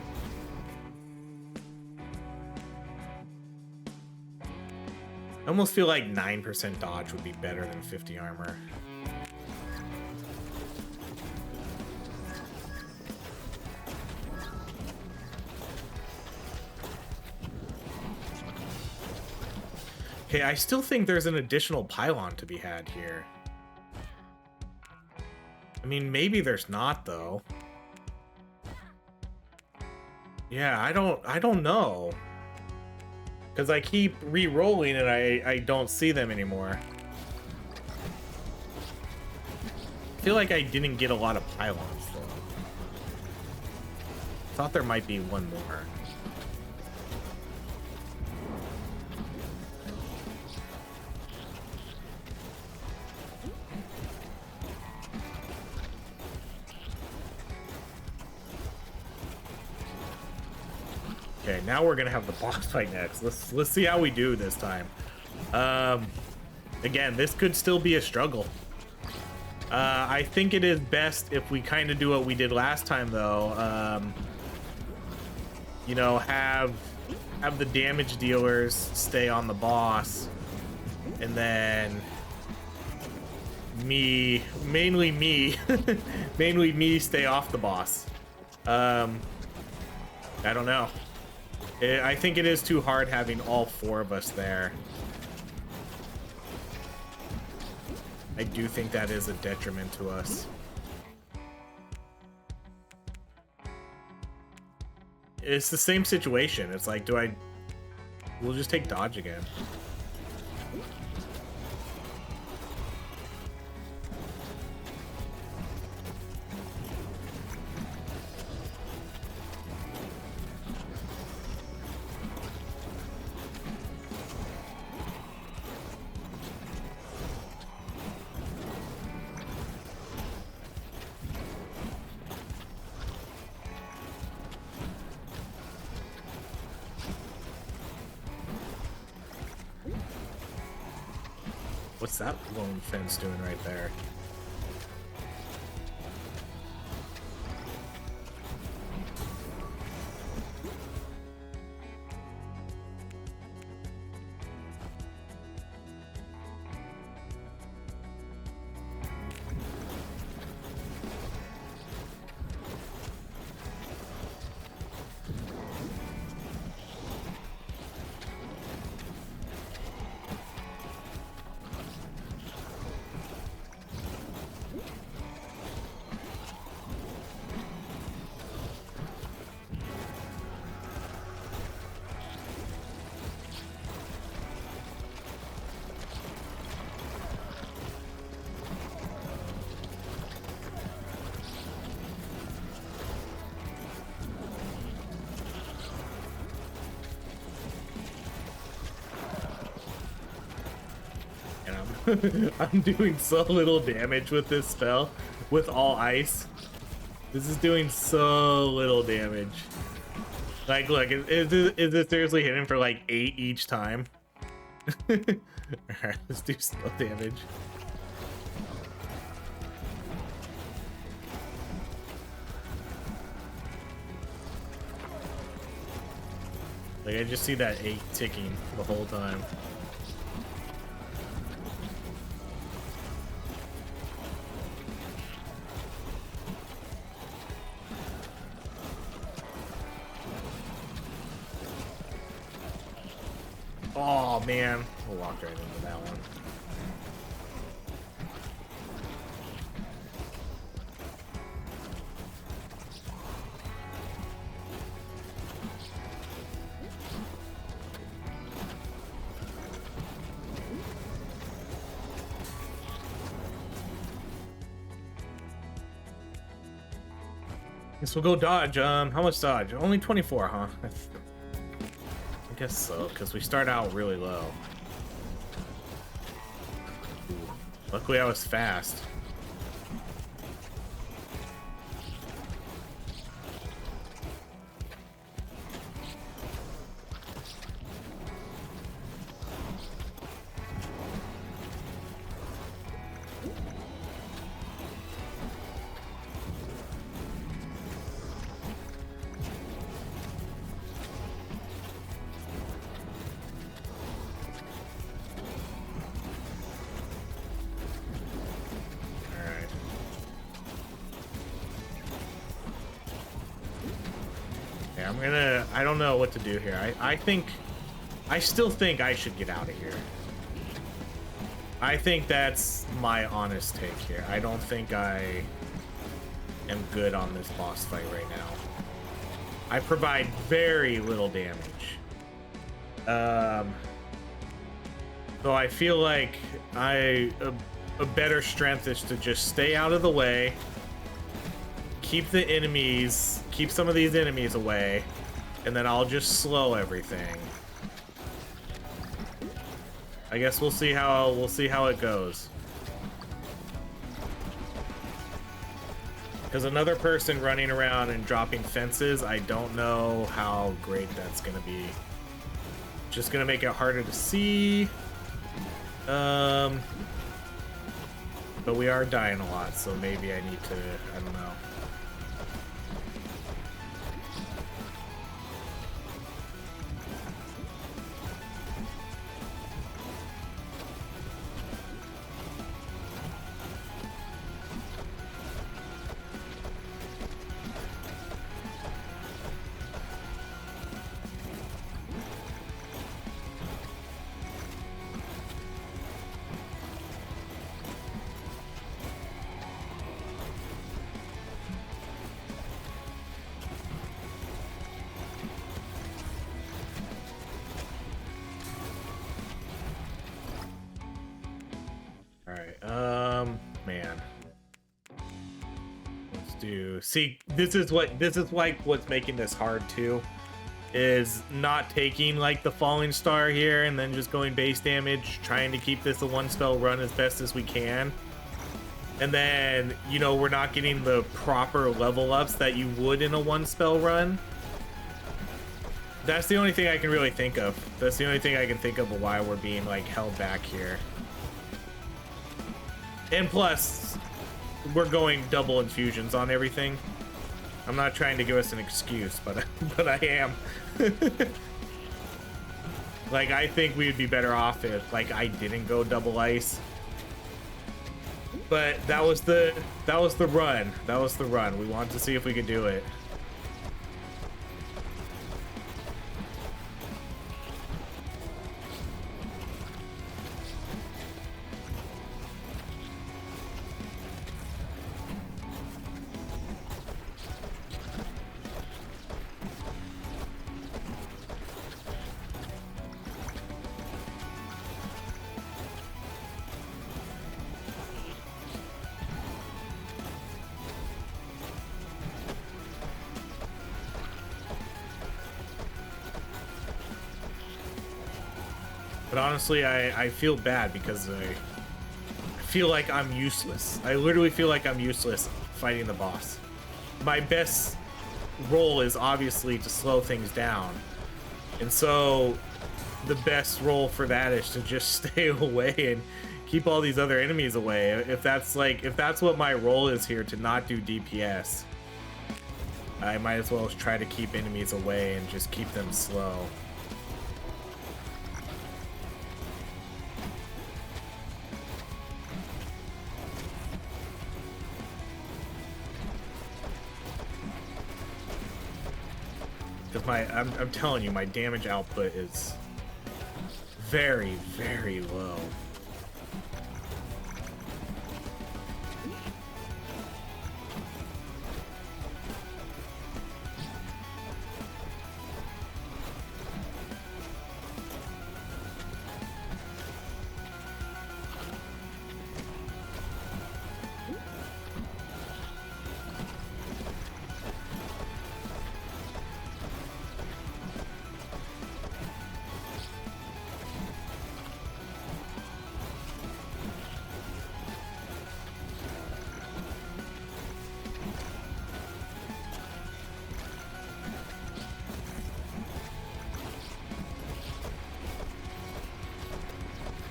I almost feel like 9% dodge would be better than 50 armor. Okay, I still think there's an additional pylon to be had here. I mean, maybe there's not, though. Yeah, I don't know. Because I keep re-rolling and I don't see them anymore. I feel like I didn't get a lot of pylons, though. Thought there might be one more. Okay, now we're gonna have the boss fight next. Let's see how we do this time. Again, this could still be a struggle. I think it is best if we kind of do what we did last time, though. You know, have the damage dealers stay on the boss, and then mainly me stay off the boss. I don't know. I think it is too hard having all four of us there. I do think that is a detriment to us. It's the same situation. It's like, we'll just take dodge again. What's that lone fence doing right there? I'm doing so little damage with this spell, with all ice. This is doing so little damage. Like, look, is it seriously hitting for like 8 each time? Alright, let's do slow damage. Like, I just see that 8 ticking the whole time. Oh man, we'll walk right into that one. Guess we'll go dodge. How much dodge? Only 24, huh? I guess so, because we start out really low. Ooh. Luckily I was fast. I don't know what to do here. I still think I should get out of here. I think that's my honest take here. I don't think I am good on this boss fight right now. I provide very little damage. So I feel like a better strength is to just stay out of the way, keep some of these enemies away, and then I'll just slow everything. I guess we'll see how it goes. Because another person running around and dropping fences, I don't know how great that's gonna be. Just gonna make it harder to see. But we are dying a lot, so maybe I need to, I don't know. See, this is like what's making this hard too, is not taking like the falling star here and then just going base damage, trying to keep this a one spell run as best as we can. And then, you know, we're not getting the proper level ups that you would in a one spell run. That's the only thing I can really think of. That's the only thing I can think of why we're being like held back here. And plus, we're going double infusions on everything. I'm not trying to give us an excuse, but I am. Like, I think we would be better off if like I didn't go double ice. But that was the run. That was the run. We wanted to see if we could do it. But honestly, I feel bad because feel like I'm useless. I literally feel like I'm useless fighting the boss. My best role is obviously to slow things down. And so the best role for that is to just stay away and keep all these other enemies away. If that's what my role is here, to not do DPS, I might as well try to keep enemies away and just keep them slow. Because I'm telling you, my damage output is very, very low.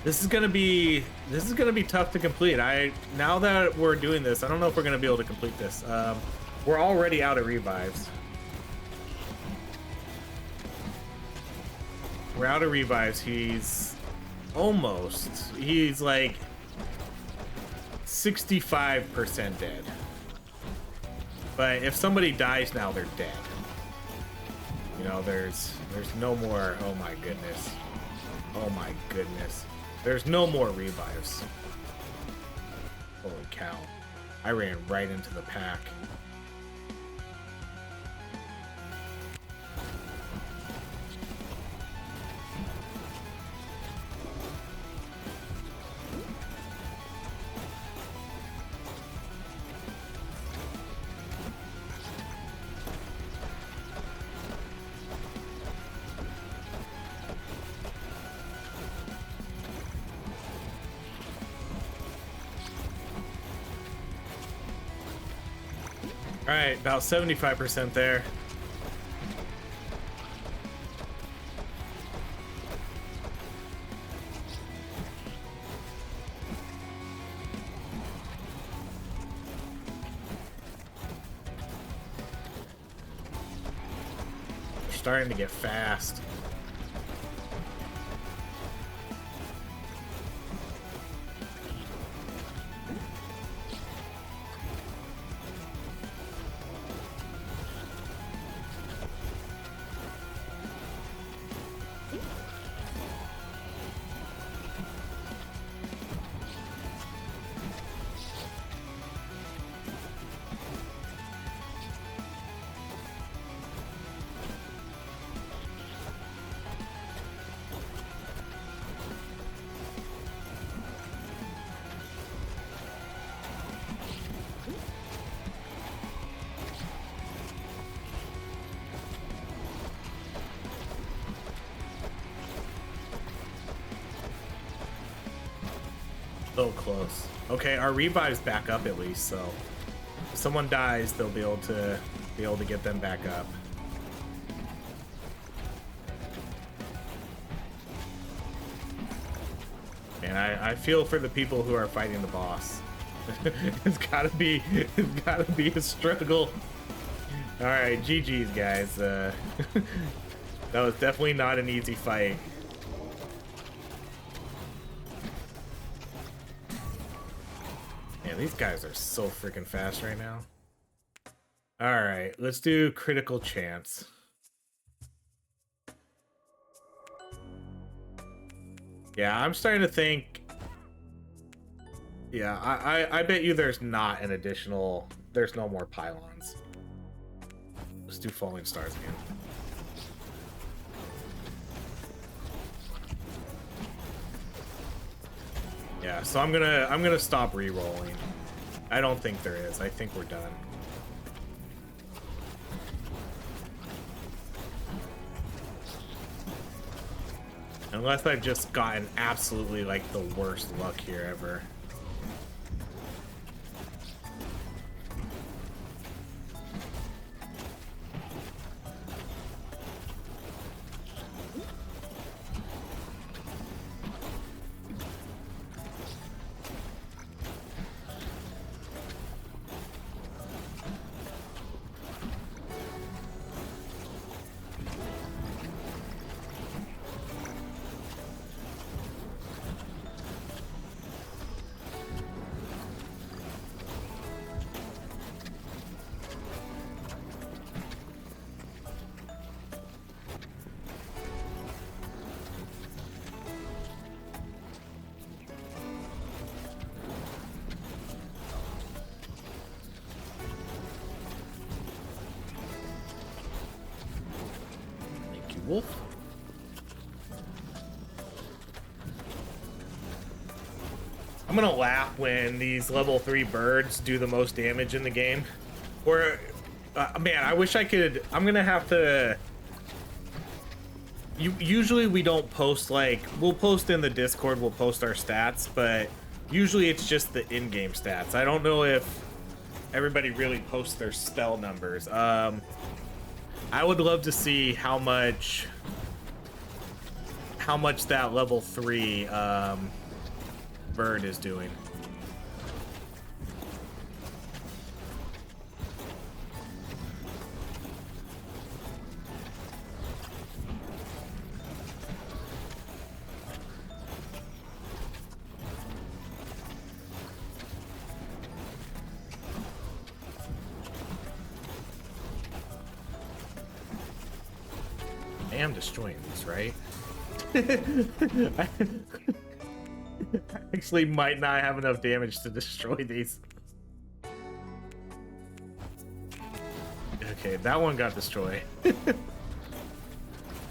This is gonna be tough to complete. Now that we're doing this, I don't know if we're gonna be able to complete this. We're already out of revives. We're out of revives. He's like 65% dead. But if somebody dies now, they're dead. You know, there's no more. Oh my goodness. Oh my goodness. There's no more revives. Holy cow. I ran right into the pack. Alright, about 75% there. We're starting to get fast. So close. Okay, our revive's back up at least, so if someone dies, they'll be able to get them back up. And I feel for the people who are fighting the boss. It's gotta be a struggle. All right, GG's guys. That was definitely not an easy fight. These guys are so freaking fast right now. All right, let's do critical chance. Yeah, I'm starting to think. Yeah, I bet you there's not an additional. There's no more pylons. Let's do falling stars again. Yeah, so I'm gonna stop re-rolling. I don't think there is. I think we're done. Unless I've just gotten absolutely like the worst luck here ever. wolf? I'm gonna laugh when these level 3 birds do the most damage in the game. Or, man, I wish I could. I'm gonna have to. Usually we don't post, like, we'll post in the Discord, we'll post our stats, but usually it's just the in-game stats. I don't know if everybody really posts their spell numbers. I would love to see how much that level 3 bird is doing. I am destroying these, right? I actually might not have enough damage to destroy these. Okay, that one got destroyed.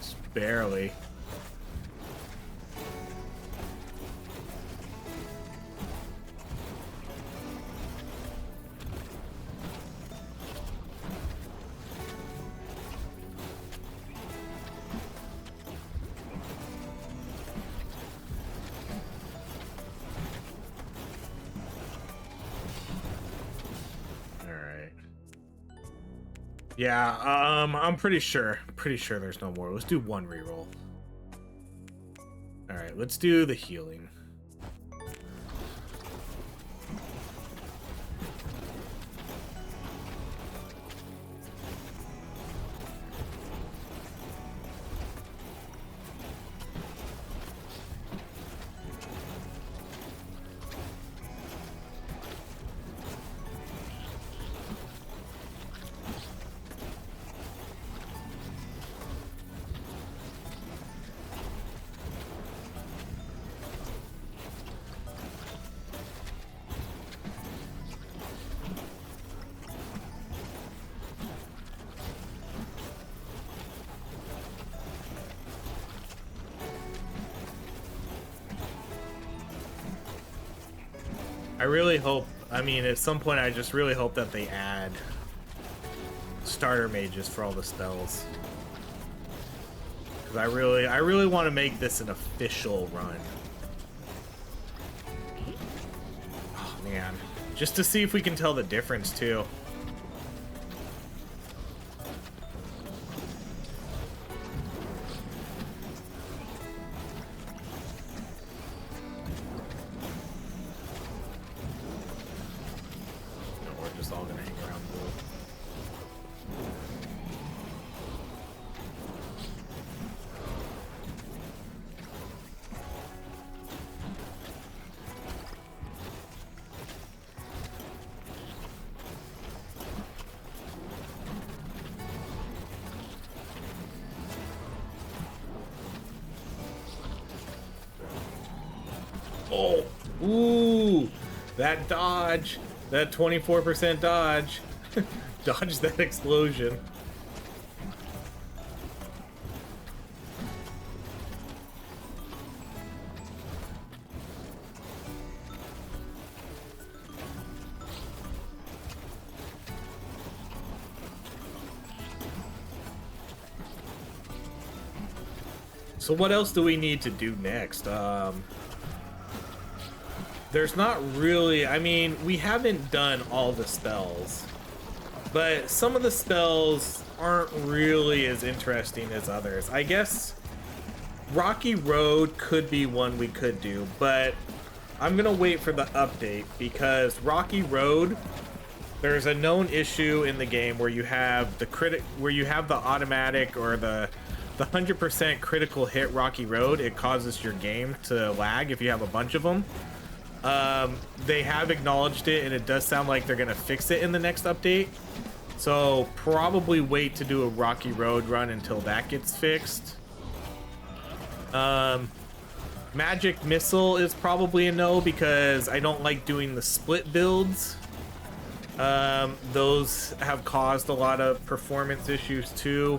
Just barely. Yeah, I'm pretty sure there's no more. Let's do one reroll. All right, let's do the healing. I really hope, I mean, at some point I just really hope that they add starter mages for all the spells. Because I really want to make this an official run. Oh man, just to see if we can tell the difference too. Oh, ooh, that dodge, that 24% dodge, dodge that explosion. So what else do we need to do next? There's not really, I mean, we haven't done all the spells, but some of the spells aren't really as interesting as others. I guess Rocky Road could be one we could do, but I'm gonna wait for the update because Rocky Road, there's a known issue in the game where you have the automatic or the 100% critical hit Rocky Road. It causes your game to lag if you have a bunch of them. They have acknowledged it, and it does sound like they're gonna fix it in the next update. So probably wait to do a Rocky Road run until that gets fixed. Magic Missile is probably a no because I don't like doing the split builds. Those have caused a lot of performance issues too.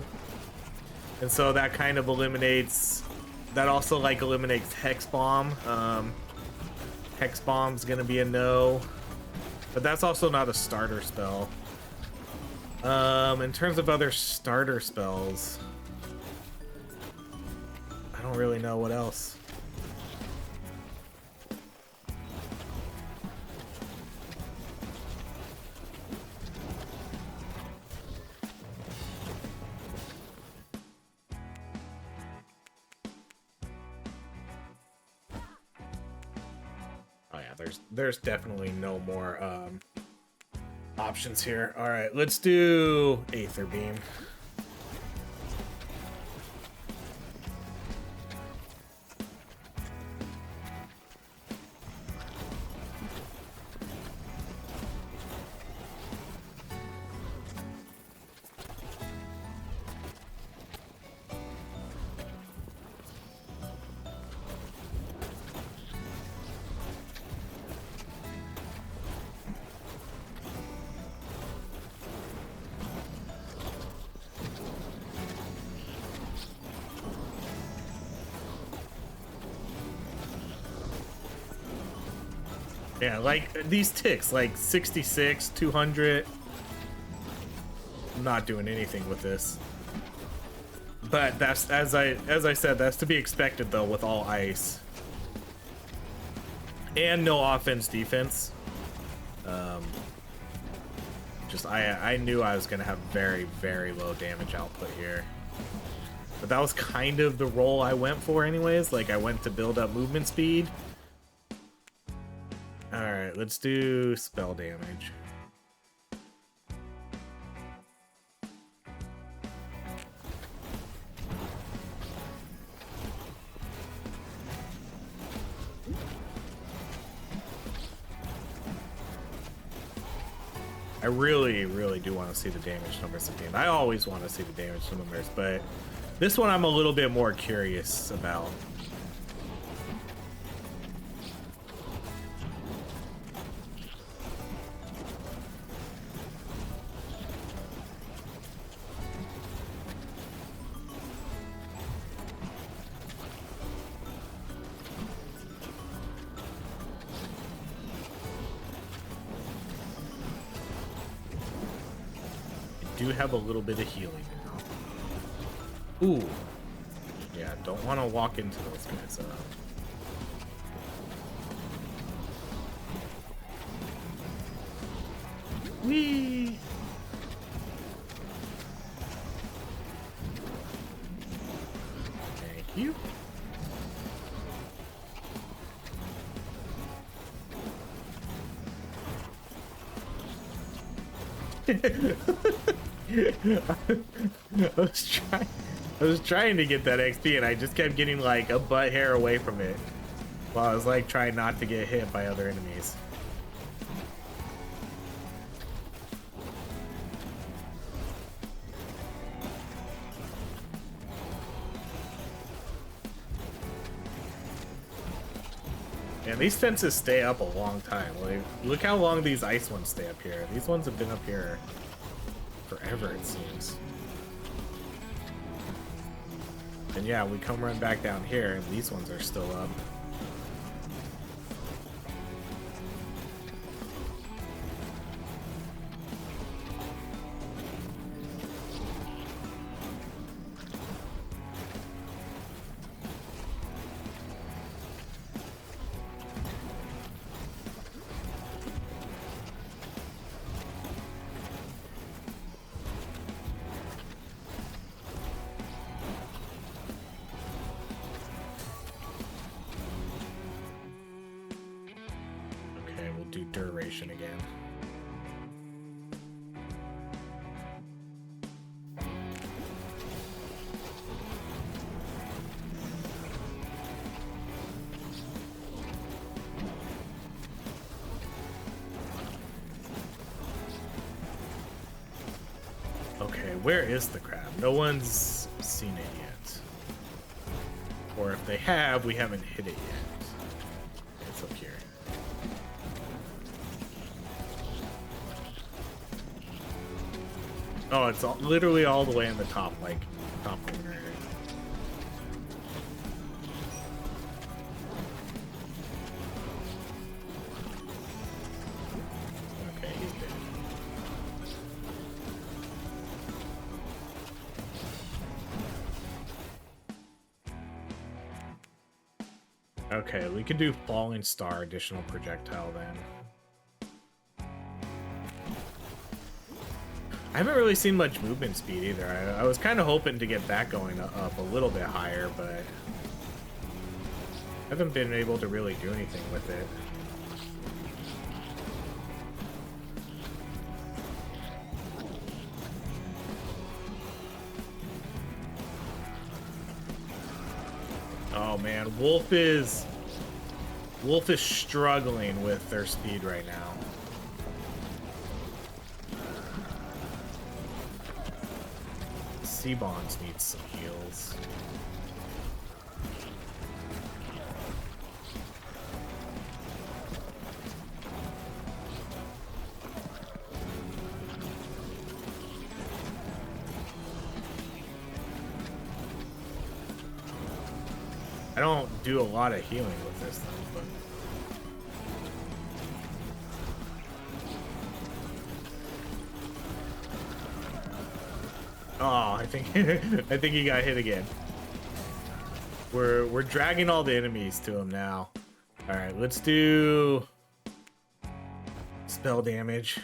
And so that kind of eliminates, that also like eliminates Hex Bomb. Hex Bomb's gonna be a no, but that's also not a starter spell. In terms of other starter spells, I don't really know what else. Oh yeah, there's definitely no more options here. All right, let's do Aether Beam. Yeah, like these ticks, like 66, 200. I'm not doing anything with this. But that's, as I said, that's to be expected though with all ice. And no offense defense. Just I knew I was gonna have very, very low damage output here. But that was kind of the role I went for anyways. Like I went to build up movement speed. Alright, let's do spell damage. I really, really do want to see the damage numbers at the end. I always want to see the damage numbers, but this one I'm a little bit more curious about. Do have a little bit of healing now. Ooh. Yeah, don't want to walk into those guys. Whee! Thank you. I was trying to get that XP and I just kept getting like a butt hair away from it while I was like trying not to get hit by other enemies. And these fences stay up a long time. Like, look how long these ice ones stay up here. These ones have been up here forever, it seems. And yeah, we come run back down here, and these ones are still up. Do duration again. Okay, where is the crab? No one's seen it yet. Or if they have, we haven't hit it yet. It's up here. Oh, it's literally all the way in the top, like, top corner. Okay, we could do Falling Star additional projectile then. I haven't really seen much movement speed either. I was kind of hoping to get that going up a little bit higher, but I haven't been able to really do anything with it. Oh man, Wolf is struggling with their speed right now. Seabonds needs some heals. I don't do a lot of healing with this thing, but oh, I think I think he got hit again. We're dragging all the enemies to him now. All right, let's do spell damage.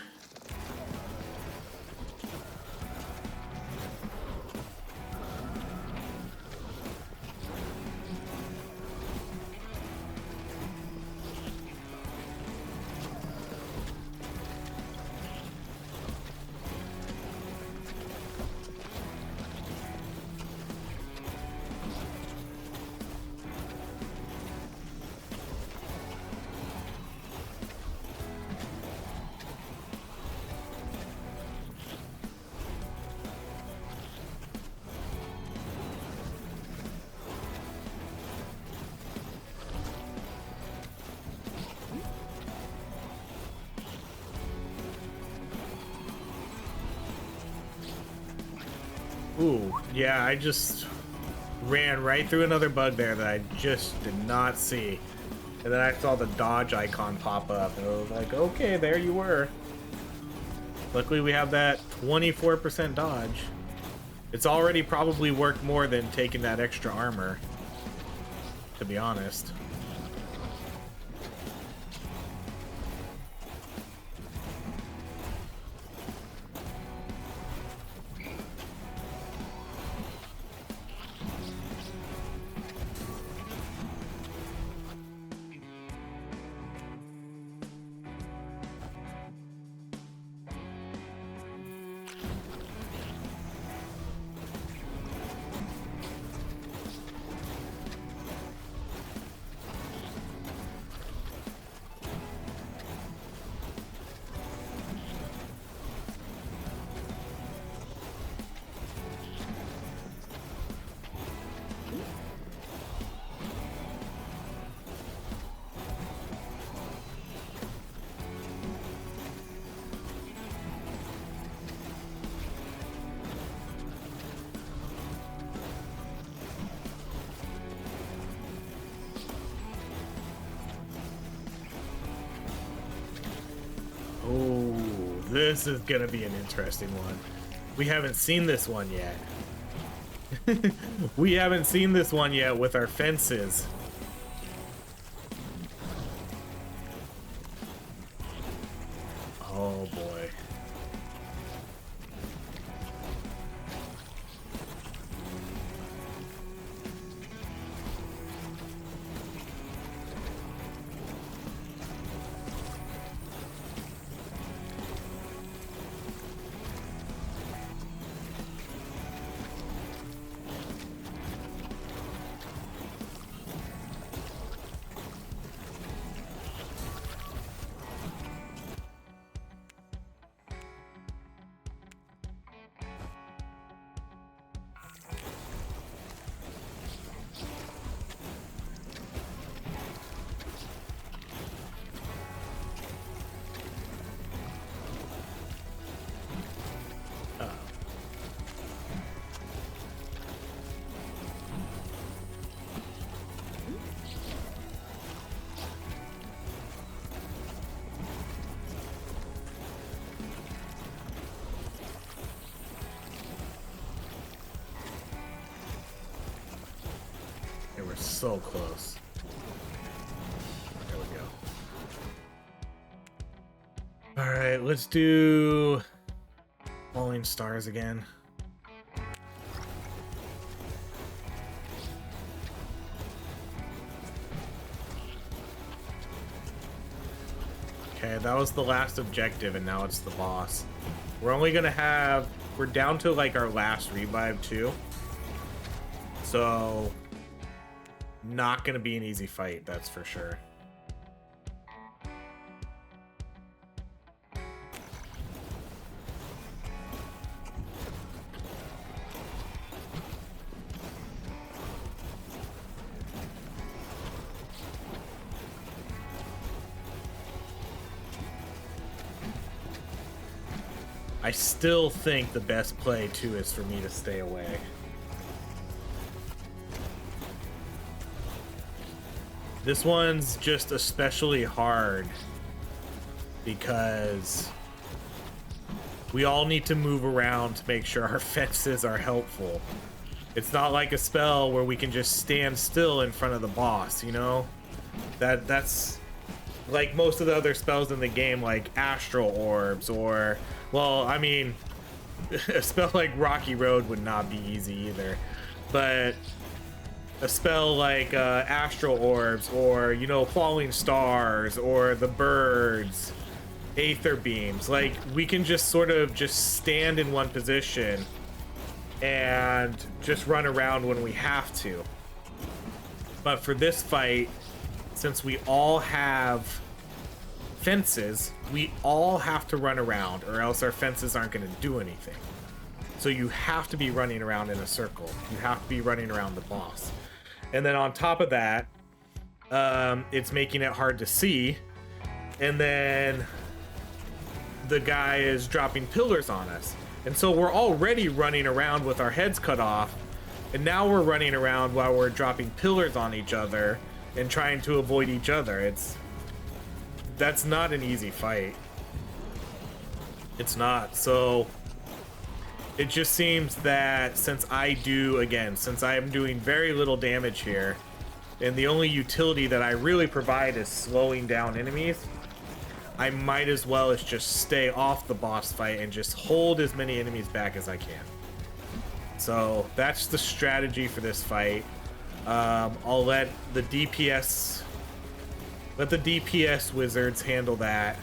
Ooh, yeah, I just ran right through another bug there that I just did not see. And then I saw the dodge icon pop up, and I was like, okay, there you were. Luckily, we have that 24% dodge. It's already probably worked more than taking that extra armor, to be honest. Oh, this is gonna be an interesting one. We haven't seen this one yet. We haven't seen this one yet with our fences. Oh boy. They were so close. Alright, let's do Falling Stars again. Okay, that was the last objective, and now it's the boss. We're only gonna have... We're down to, like, our last revive, too. So... not gonna be an easy fight, that's for sure. I still think the best play, too, is for me to stay away. This one's just especially hard because we all need to move around to make sure our fences are helpful. It's not like a spell where we can just stand still in front of the boss, you know? That's like most of the other spells in the game, like Astral Orbs, or... well, I mean, a spell like Rocky Road would not be easy either. But a spell like Astral Orbs, or, you know, Falling Stars, or the Birds, Aether Beams, like, we can just sort of just stand in one position and just run around when we have to. But for this fight, since we all have fences, we all have to run around, or else our fences aren't going to do anything. So you have to be running around in a circle. You have to be running around the boss. And then on top of that, it's making it hard to see. And then the guy is dropping pillars on us. And so we're already running around with our heads cut off. And now we're running around while we're dropping pillars on each other and trying to avoid each other. That's not an easy fight. It's not. So it just seems that since I'm doing very little damage here, and the only utility that I really provide is slowing down enemies, I might as well as just stay off the boss fight and just hold as many enemies back as I can. So that's the strategy for this fight. I'll let the DPS wizards handle that.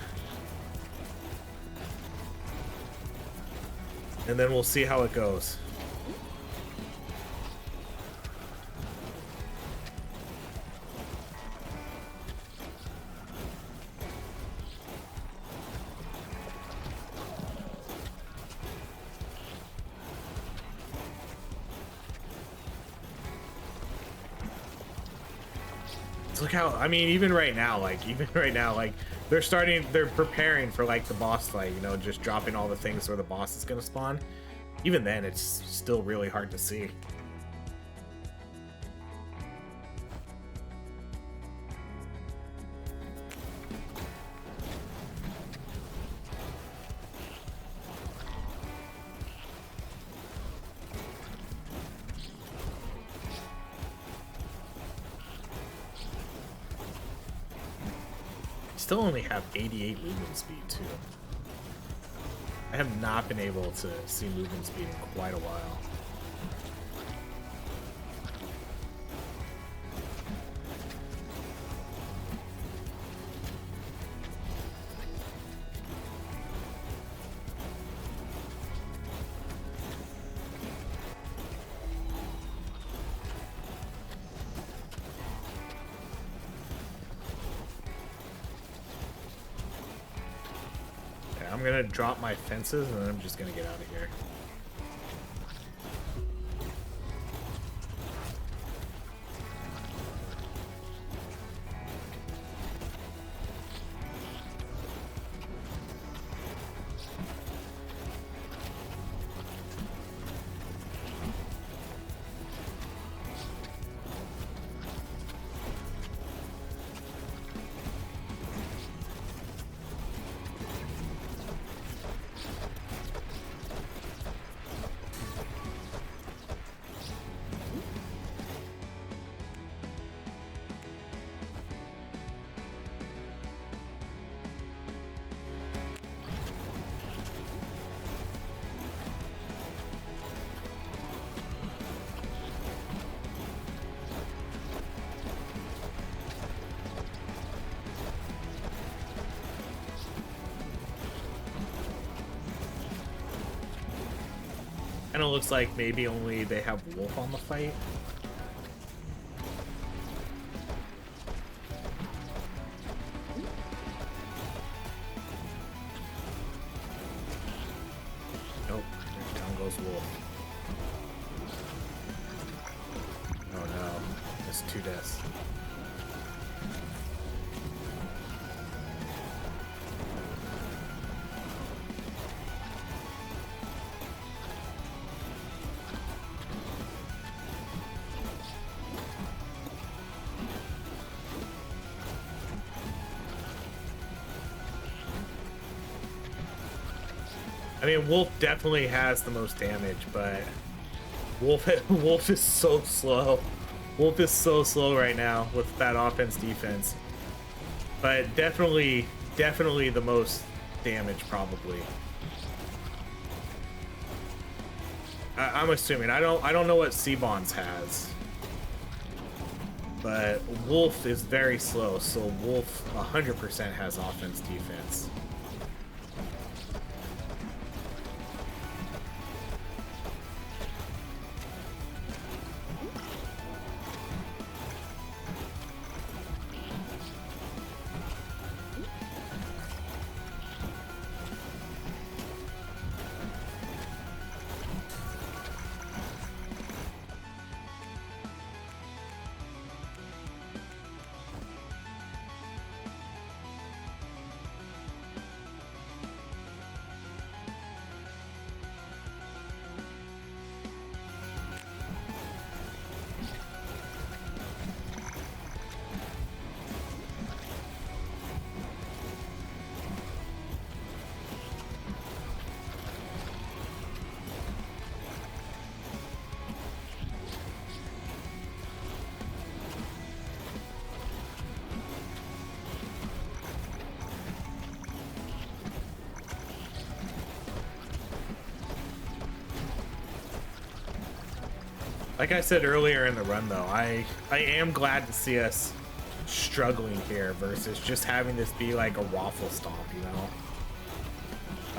And then we'll see how it goes. Look how, I mean, even right now, like, they're preparing for, like, the boss fight, you know, just dropping all the things where the boss is gonna spawn. Even then, it's still really hard to see. Still only have 88 movement speed too. I have not been able to see movement speed in quite a while. I'm gonna drop my fences and then I'm just gonna get out of here. And it looks like maybe only they have Wolf on the fight. Nope, down goes Wolf. Oh no, it's 2 deaths. I mean, Wolf definitely has the most damage, but Wolf is so slow. Wolf is so slow right now with that offense defense. But definitely the most damage probably. I'm assuming. I don't know what Seabonds has. But Wolf is very slow, so Wolf 100% has offense defense. Like I said earlier in the run, though, I am glad to see us struggling here versus just having this be like a waffle stomp, you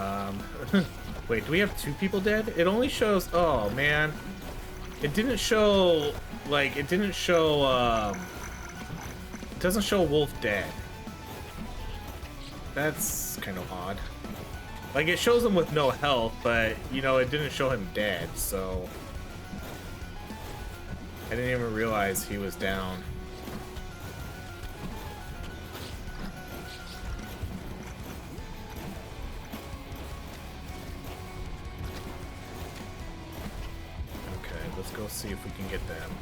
know? Wait, do we have 2 people dead? It only shows... Oh, man. It didn't show... Like, it didn't show... It doesn't show Wolf dead. That's kind of odd. Like, it shows him with no health, but, you know, it didn't show him dead, so... I didn't even realize he was down. Okay, let's go see if we can get them.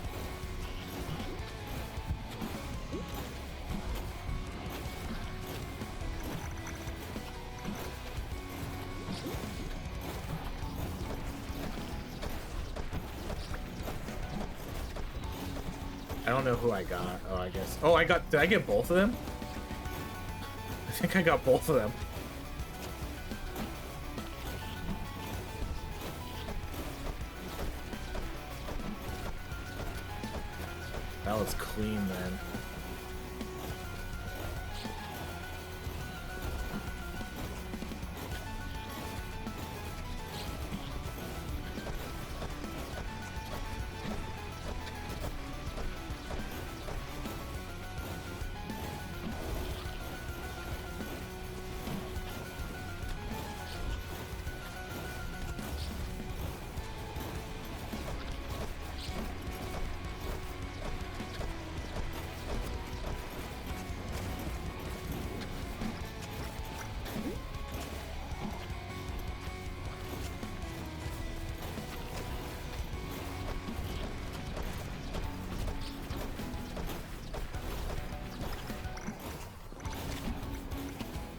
I don't know who I got. Oh, I guess. Oh, I got. Did I get both of them? I think I got both of them. That was clean then.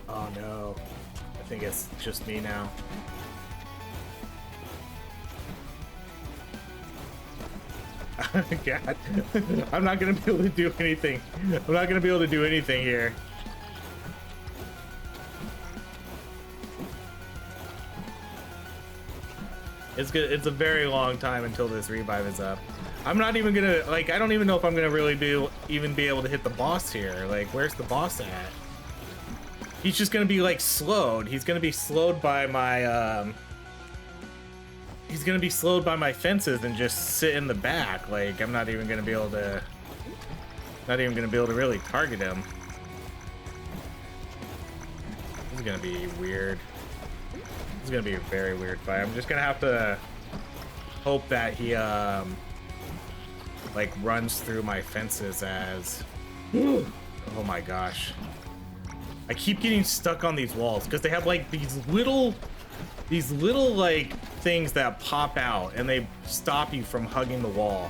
Oh no. I think it's just me now. God. I'm not gonna be able to do anything. I'm not gonna be able to do anything here. It's good. It's a very long time until this revive is up. I'm not even gonna, like, I don't even know if I'm gonna really even be able to hit the boss here. Like, where's the boss at? He's just gonna be like slowed. He's gonna be slowed by my he's gonna be slowed by my fences and just sit in the back. Like, I'm not even gonna be able to really target him. This is gonna be weird. This is gonna be a very weird fight. I'm just gonna have to hope that he like runs through my fences as oh my gosh. I keep getting stuck on these walls because they have like these little like things that pop out and they stop you from hugging the wall.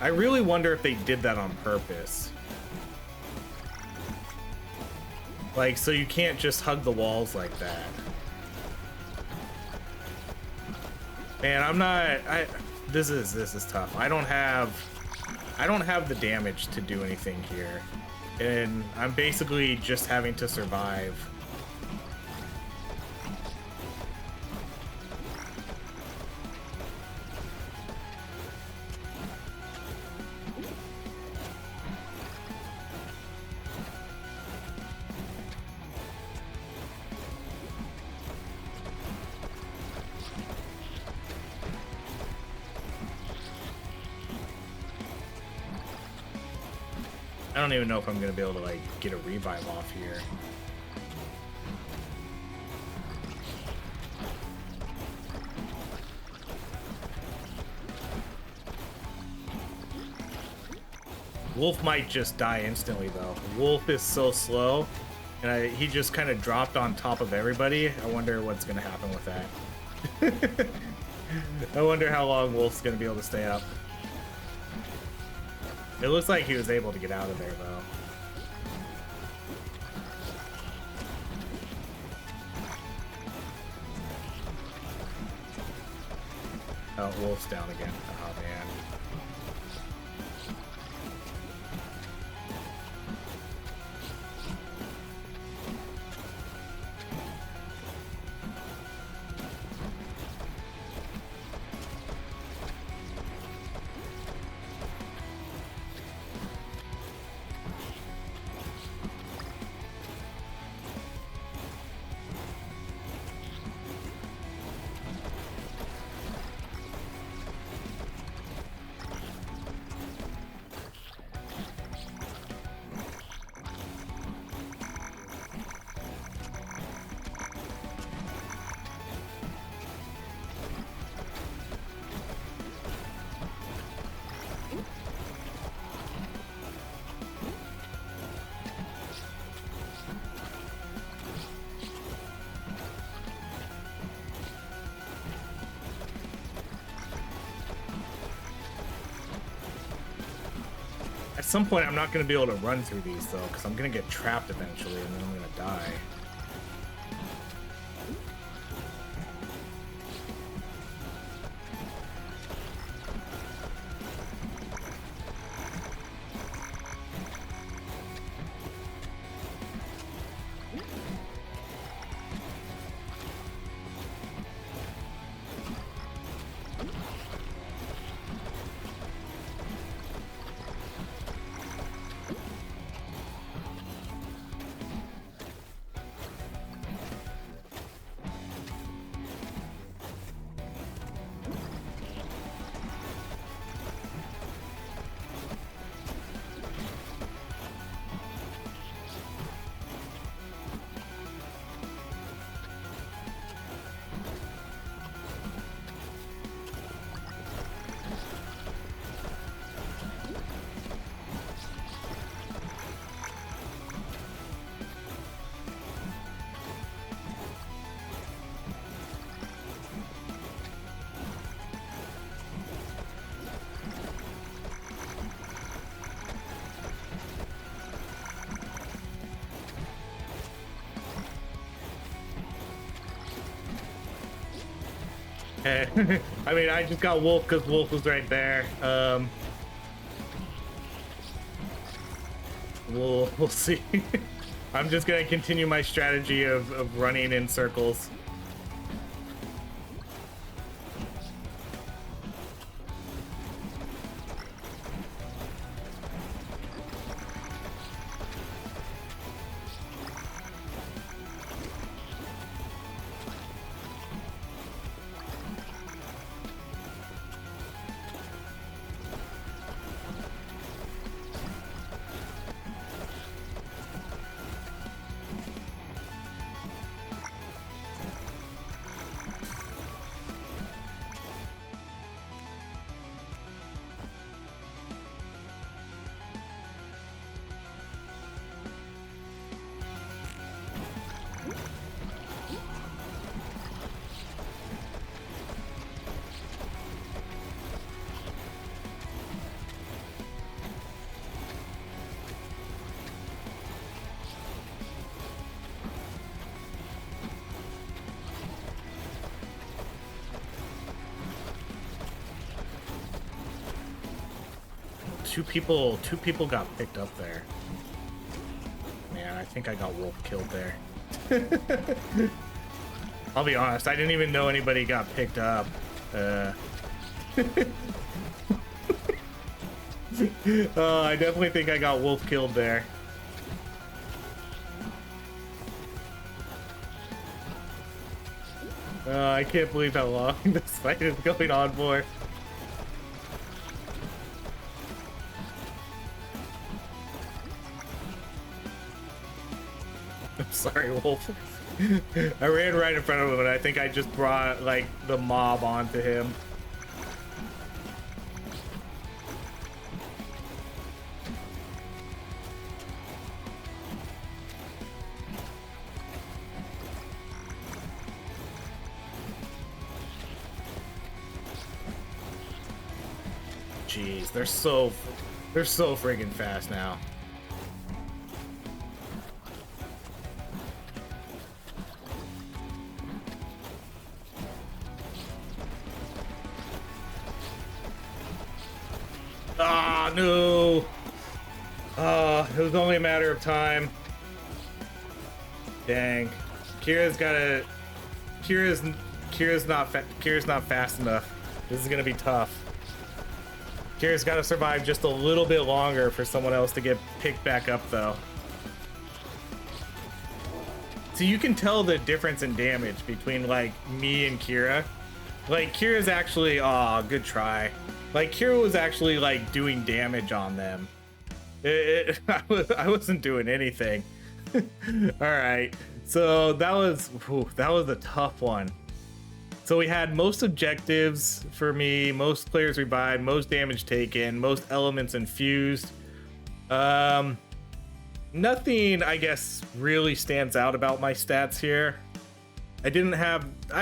I really wonder if they did that on purpose. Like, so you can't just hug the walls like that. Man, this is tough. I don't have the damage to do anything here. And I'm basically just having to survive. I don't even know if I'm gonna be able to like get a revive off here. Wolf might just die instantly though. Wolf is so slow, and he just kind of dropped on top of everybody. I wonder what's gonna happen with that. I wonder how long Wolf's gonna be able to stay up. It looks like he was able to get out of there, though. Oh, Wolf's down again. Oh, man. At some point, I'm not going to be able to run through these, though, because I'm going to get trapped eventually, and then I'm going to die. I mean, I just got Wolf because Wolf was right there. We'll see. I'm just gonna continue my strategy of running in circles. two people got picked up there. Man, I think I got wolf killed there. I'll be honest, I didn't even know anybody got picked up. I definitely think I got wolf killed there. I can't believe how long this fight is going on for. I'm sorry, Wolf. I ran right in front of him and I think I just brought like the mob onto him. Jeez, they're so friggin' fast now. Ah, no. It was only a matter of time. Dang. Kira's not fast enough. This is gonna be tough. Kira's got to survive just a little bit longer for someone else to get picked back up, though. So you can tell the difference in damage between, like, me and Kira. Like, Kira's actually... Aw, good try. Like, Kira was actually, like, doing damage on them. I wasn't doing anything. Alright. So that was a tough one. So we had most objectives for me, most players revived, most damage taken, most elements infused. Nothing, I guess, really stands out about my stats here. I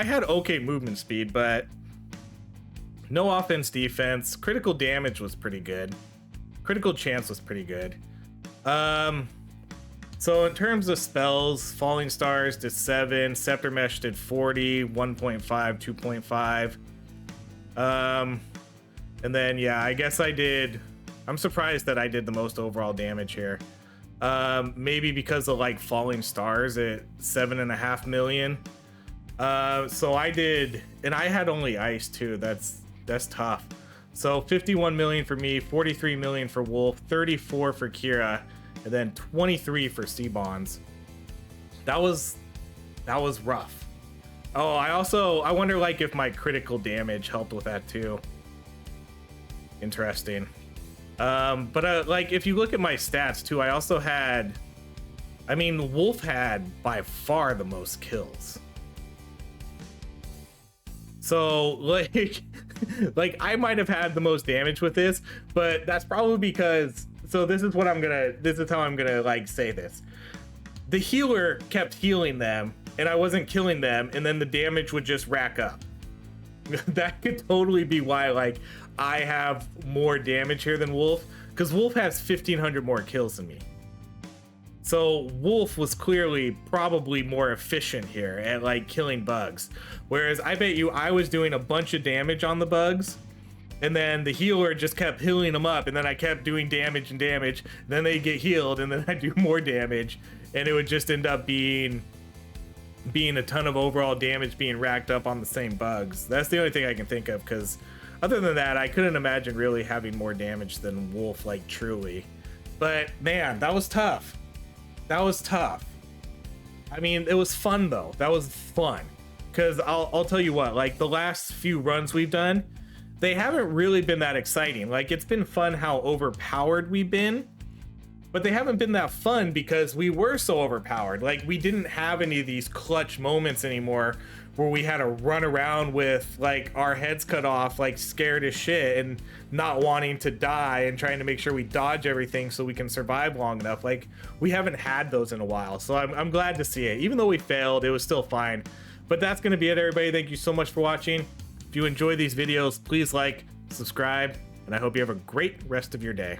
had okay movement speed, but no offense, defense. Critical damage was pretty good. Critical chance was pretty good. So in terms of spells, Falling Stars did 7, Scepter Mesh did 40, 1.5, 2.5. And then, yeah, I guess I'm surprised that I did the most overall damage here. Maybe because of like Falling Stars at 7.5 million. So I did, and I had only ice too. That's tough. So 51 million for me, 43 million for Wolf, 34 for Kira, and then 23 for C-Bonds. That was rough. Oh, I wonder like if my critical damage helped with that too. Interesting. But like if you look at my stats too, I also had, I mean, Wolf had by far the most kills. So like, like I might have had the most damage with this, but that's probably because, so this is how I'm gonna like say this. The healer kept healing them and I wasn't killing them, and then the damage would just rack up. That could totally be why like I have more damage here than Wolf, because Wolf has 1,500 more kills than me. So Wolf was clearly probably more efficient here at like killing bugs. Whereas I bet you I was doing a bunch of damage on the bugs, and then the healer just kept healing them up, and then I kept doing damage and damage, then they get healed, and then I do more damage, and it would just end up being a ton of overall damage being racked up on the same bugs. That's the only thing I can think of, because other than that, I couldn't imagine really having more damage than Wolf, like truly. But man, that was tough. That was tough. I mean, it was fun though. That was fun. Because I'll tell you what, like the last few runs we've done, they haven't really been that exciting. Like it's been fun how overpowered we've been, but they haven't been that fun because we were so overpowered. Like we didn't have any of these clutch moments anymore where we had to run around with like our heads cut off, like scared as shit and not wanting to die and trying to make sure we dodge everything so we can survive long enough. Like we haven't had those in a while. So I'm glad to see it. Even though we failed, it was still fine. But that's going to be it, everybody. Thank you so much for watching. If you enjoy these videos, please like, subscribe, and I hope you have a great rest of your day.